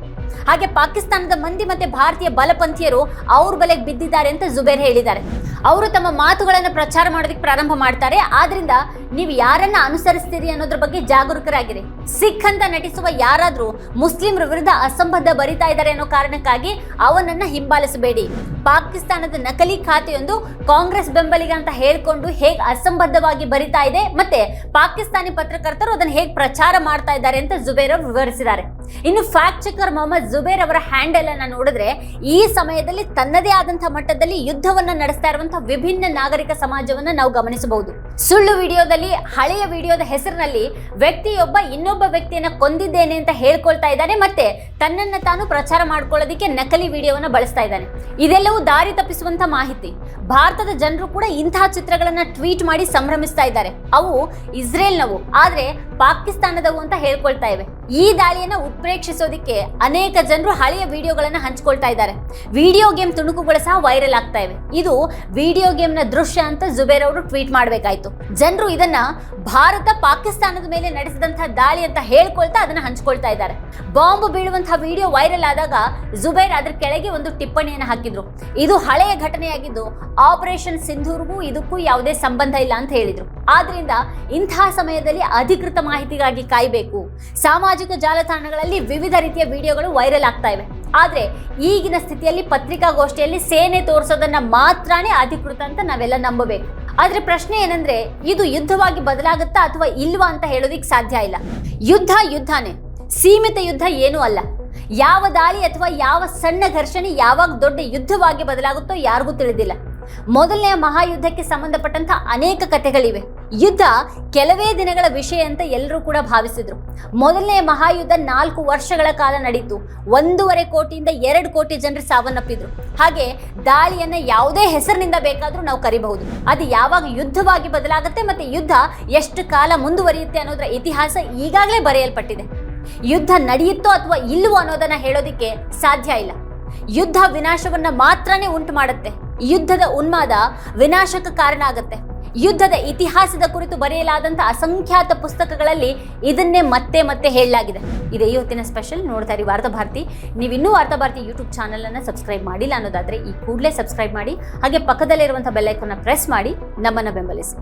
ಹಾಗೆ ಪಾಕಿಸ್ತಾನದ ಮಂದಿ ಮತ್ತೆ ಭಾರತೀಯ ಬಲಪಂಥೀಯರು ಅವ್ರ ಬಲೆಗೆ ಬಿದ್ದಿದ್ದಾರೆ ಅಂತ ಜುಬೇರ್ ಹೇಳಿದ್ದಾರೆ. ಅವರು ತಮ್ಮ ಮಾತುಗಳನ್ನು ಪ್ರಚಾರ ಮಾಡೋದಕ್ಕೆ ಪ್ರಾರಂಭ ಮಾಡ್ತಾರೆ. ಆದ್ರಿಂದ ನೀವು ಯಾರನ್ನ ಅನುಸರಿಸ್ತೀರಿ ಅನ್ನೋದ್ರ ಬಗ್ಗೆ ಜಾಗರೂಕರಾಗಿರಿ. ಸಿಖ್ ಅಂತ ನಟಿಸುವ ಯಾರಾದ್ರೂ ಮುಸ್ಲಿಮರ ವಿರುದ್ಧ ಅಸಂಬದ್ಧ ಬರಿತಾ ಇದ್ದಾರೆ ಅನ್ನೋ ಕಾರಣಕ್ಕಾಗಿ ಅವನನ್ನ ಹಿಂಬಾಲಿಸಬೇಡಿ. ಪಾಕಿಸ್ತಾನದ ನಕಲಿ ಖಾತೆಯೊಂದು ಕಾಂಗ್ರೆಸ್ ಬೆಂಬಲಿಗ ಅಂತ ಹೇಳ್ಕೊಂಡು ಹೇಗೆ ಅಸಂಬದ್ಧವಾಗಿ ಬರಿತಾ ಇದೆ ಮತ್ತೆ ಪಾಕಿಸ್ತಾನಿ ಪತ್ರಕರ್ತರು ಅದನ್ನು ಹೇಗೆ ಪ್ರಚಾರ ಮಾಡ್ತಾ ಇದ್ದಾರೆ ಅಂತ ಜುಬೇರ್ ಅವರು ವಿವರಿಸಿದ್ದಾರೆ. ಇನ್ನು ಫ್ಯಾಕ್ಟ್ ಚೆಕರ್ ಮೊಹಮ್ಮದ್ ಜುಬೇರ್ ಅವರ ಹ್ಯಾಂಡಲ್ ಅನ್ನ ನೋಡಿದ್ರೆ ಈ ಸಮಯದಲ್ಲಿ ತನ್ನದೇ ಆದಂತಹ ಮಟ್ಟದಲ್ಲಿ ಯುದ್ಧವನ್ನ ನಡೆಸ್ತಾ ಇರುವಂತಹ ವಿಭಿನ್ನ ನಾಗರಿಕ ಸಮಾಜವನ್ನ ನಾವು ಗಮನಿಸಬಹುದು. ಸುಳ್ಳು ವಿಡಿಯೋದಲ್ಲಿ ಹಳೆಯ ವಿಡಿಯೋದ ಹೆಸರಿನಲ್ಲಿ ವ್ಯಕ್ತಿಯೊಬ್ಬ ಇನ್ನೊಬ್ಬ ವ್ಯಕ್ತಿಯನ್ನ ಕೊಂದಿದ್ದೇನೆ ಅಂತ ಹೇಳ್ಕೊಳ್ತಾ ಇದ್ದಾನೆ ಮತ್ತೆ ತನ್ನನ್ನ ತಾನು ಪ್ರಚಾರ ಮಾಡ್ಕೊಳ್ಳೋದಕ್ಕೆ ನಕಲಿ ವಿಡಿಯೋವನ್ನ ಬಳಸ್ತಾ ಇದ್ದಾನೆ. ಇದೆಲ್ಲವೂ ದಾರಿ ತಪ್ಪಿಸುವಂತ ಮಾಹಿತಿ. ಭಾರತದ ಜನರು ಕೂಡ ಇಂತಹ ಚಿತ್ರಗಳನ್ನ ಟ್ವೀಟ್ ಮಾಡಿ ಸಂಭ್ರಮಿಸ್ತಾ ಇದ್ದಾರೆ. ಅವು ಇಸ್ರೇಲ್ನವು ಆದ್ರೆ ಪಾಕಿಸ್ತಾನದವು ಅಂತ ಹೇಳ್ಕೊಳ್ತಾ ಇವೆ. ಈ ದಾಳಿಯನ್ನ ಉತ್ಪ್ರೇಕ್ಷಿಸೋದಕ್ಕೆ ಅನೇಕ ಜನರು ಹಳೆಯ ವಿಡಿಯೋಗಳನ್ನ ಹಂಚಿಕೊಳ್ತಾ ಇದ್ದಾರೆ. ವಿಡಿಯೋ ಗೇಮ್ ತುಣುಕುಗಳು ಸಹ ವೈರಲ್ ಆಗ್ತಾ ಇವೆ. ಇದು ವಿಡಿಯೋ ಗೇಮ್ ನ ದೃಶ್ಯ ಅಂತ ಜುಬೇರ್ ಅವರು ಟ್ವೀಟ್ ಮಾಡಬೇಕಾಯ್ತು. ಜನರು ಇದನ್ನ ಭಾರತ ಪಾಕಿಸ್ತಾನದ ಮೇಲೆ ನಡೆಸಿದಂತಹ ದಾಳಿ ಅಂತ ಹೇಳ್ಕೊಳ್ತಾ ಅದನ್ನ ಹಂಚಿಕೊಳ್ತಾ ಇದ್ದಾರೆ. ಬಾಂಬ್ ಬೀಳುವಂತಹ ವಿಡಿಯೋ ವೈರಲ್ ಆದಾಗ ಜುಬೇರ್ ಅದ್ರ ಕೆಳಗೆ ಒಂದು ಟಿಪ್ಪಣಿಯನ್ನು ಹಾಕಿದ್ರು. ಇದು ಹಳೆಯ ಘಟನೆಯಾಗಿದ್ದು ಆಪರೇಷನ್ ಸಿಂಧೂರ್ಗೂ ಇದಕ್ಕೂ ಯಾವುದೇ ಸಂಬಂಧ ಇಲ್ಲ ಅಂತ ಹೇಳಿದ್ರು. ಆದ್ರಿಂದ ಇಂತಹ ಸಮಯದಲ್ಲಿ ಅಧಿಕೃತ ಮಾಹಿತಿಗಾಗಿ ಕಾಯಬೇಕು. ಸಾಮಾಜಿಕ ಜಾಲತಾಣಗಳಲ್ಲಿ ವಿವಿಧ ರೀತಿಯ ವಿಡಿಯೋಗಳು ವೈರಲ್ ಆಗ್ತಾ ಇವೆ. ಆದ್ರೆ ಈಗಿನ ಸ್ಥಿತಿಯಲ್ಲಿ ಪತ್ರಿಕಾಗೋಷ್ಠಿಯಲ್ಲಿ ಸೇನೆ ತೋರಿಸೋದನ್ನ ಮಾತ್ರನೇ ಅಧಿಕೃತ ಅಂತ ನಾವೆಲ್ಲ ನಂಬಬೇಕು. ಆದ್ರೆ ಪ್ರಶ್ನೆ ಏನಂದ್ರೆ ಇದು ಯುದ್ಧವಾಗಿ ಬದಲಾಗುತ್ತಾ ಅಥವಾ ಇಲ್ವಾ ಅಂತ ಹೇಳೋದಿಕ್ ಸಾಧ್ಯ ಇಲ್ಲ. ಯುದ್ಧನೇ, ಸೀಮಿತ ಯುದ್ಧ ಏನೂ ಅಲ್ಲ. ಯಾವ ದಾಳಿ ಅಥವಾ ಯಾವ ಸಣ್ಣ ಘರ್ಷಣೆ ಯಾವಾಗ ದೊಡ್ಡ ಯುದ್ಧವಾಗಿ ಬದಲಾಗುತ್ತೋ ಯಾರಿಗೂ ತಿಳಿದಿಲ್ಲ. ಮೊದಲನೆಯ ಮಹಾಯುದ್ಧಕ್ಕೆ ಸಂಬಂಧಪಟ್ಟಂತ ಅನೇಕ ಕಥೆಗಳಿವೆ. ಯುದ್ಧ ಕೆಲವೇ ದಿನಗಳ ವಿಷಯ ಅಂತ ಎಲ್ಲರೂ ಕೂಡ ಭಾವಿಸಿದ್ರು. ಮೊದಲನೆಯ ಮಹಾಯುದ್ಧ 4 ವರ್ಷಗಳ ಕಾಲ ನಡೀತು. 1.5 ಕೋಟಿಯಿಂದ 2 ಕೋಟಿ ಜನರು ಸಾವನ್ನಪ್ಪಿದ್ರು. ಹಾಗೆ ದಾಳಿಯನ್ನ ಯಾವುದೇ ಹೆಸರಿನಿಂದ ಬೇಕಾದ್ರೂ ನಾವು ಕರಿಬಹುದು. ಅದು ಯಾವಾಗ ಯುದ್ಧವಾಗಿ ಬದಲಾಗುತ್ತೆ ಮತ್ತೆ ಯುದ್ಧ ಎಷ್ಟು ಕಾಲ ಮುಂದುವರಿಯುತ್ತೆ ಅನ್ನೋದರ ಇತಿಹಾಸ ಈಗಾಗಲೇ ಬರೆಯಲ್ಪಟ್ಟಿದೆ. ಯುದ್ಧ ನಡೆಯುತ್ತೋ ಅಥವಾ ಇಲ್ವೋ ಅನ್ನೋದನ್ನ ಹೇಳೋದಿಕ್ಕೆ ಸಾಧ್ಯ ಇಲ್ಲ. ಯುದ್ಧ ವಿನಾಶವನ್ನ ಮಾತ್ರನೇ ಉಂಟು ಮಾಡುತ್ತೆ. ಯುದ್ಧದ ಉನ್ಮಾದ ವಿನಾಶಕ್ಕೆ ಕಾರಣ ಆಗುತ್ತೆ. ಯುದ್ಧದ ಇತಿಹಾಸದ ಕುರಿತು ಬರೆಯಲಾದಂಥ ಅಸಂಖ್ಯಾತ ಪುಸ್ತಕಗಳಲ್ಲಿ ಇದನ್ನೇ ಮತ್ತೆ ಮತ್ತೆ ಹೇಳಲಾಗಿದೆ. ಇದೇ ಇವತ್ತಿನ ಸ್ಪೆಷಲ್. ನೋಡ್ತಾ ಇರಿ ವಾರ್ತಾಭಾರತಿ. ನೀವಿನ್ನೂ ವಾರ್ತಾಭಾರತಿ ಯೂಟ್ಯೂಬ್ ಚಾನಲನ್ನು ಸಬ್ಸ್ಕ್ರೈಬ್ ಮಾಡಿಲ್ಲ ಅನ್ನೋದಾದರೆ ಈ ಕೂಡಲೇ ಸಬ್ಸ್ಕ್ರೈಬ್ ಮಾಡಿ, ಹಾಗೆ ಪಕ್ಕದಲ್ಲಿರುವಂಥ ಬೆಲ್ ಐಕಾನ್ನ ಪ್ರೆಸ್ ಮಾಡಿ ನಮ್ಮನ್ನು ಬೆಂಬಲಿಸಿ.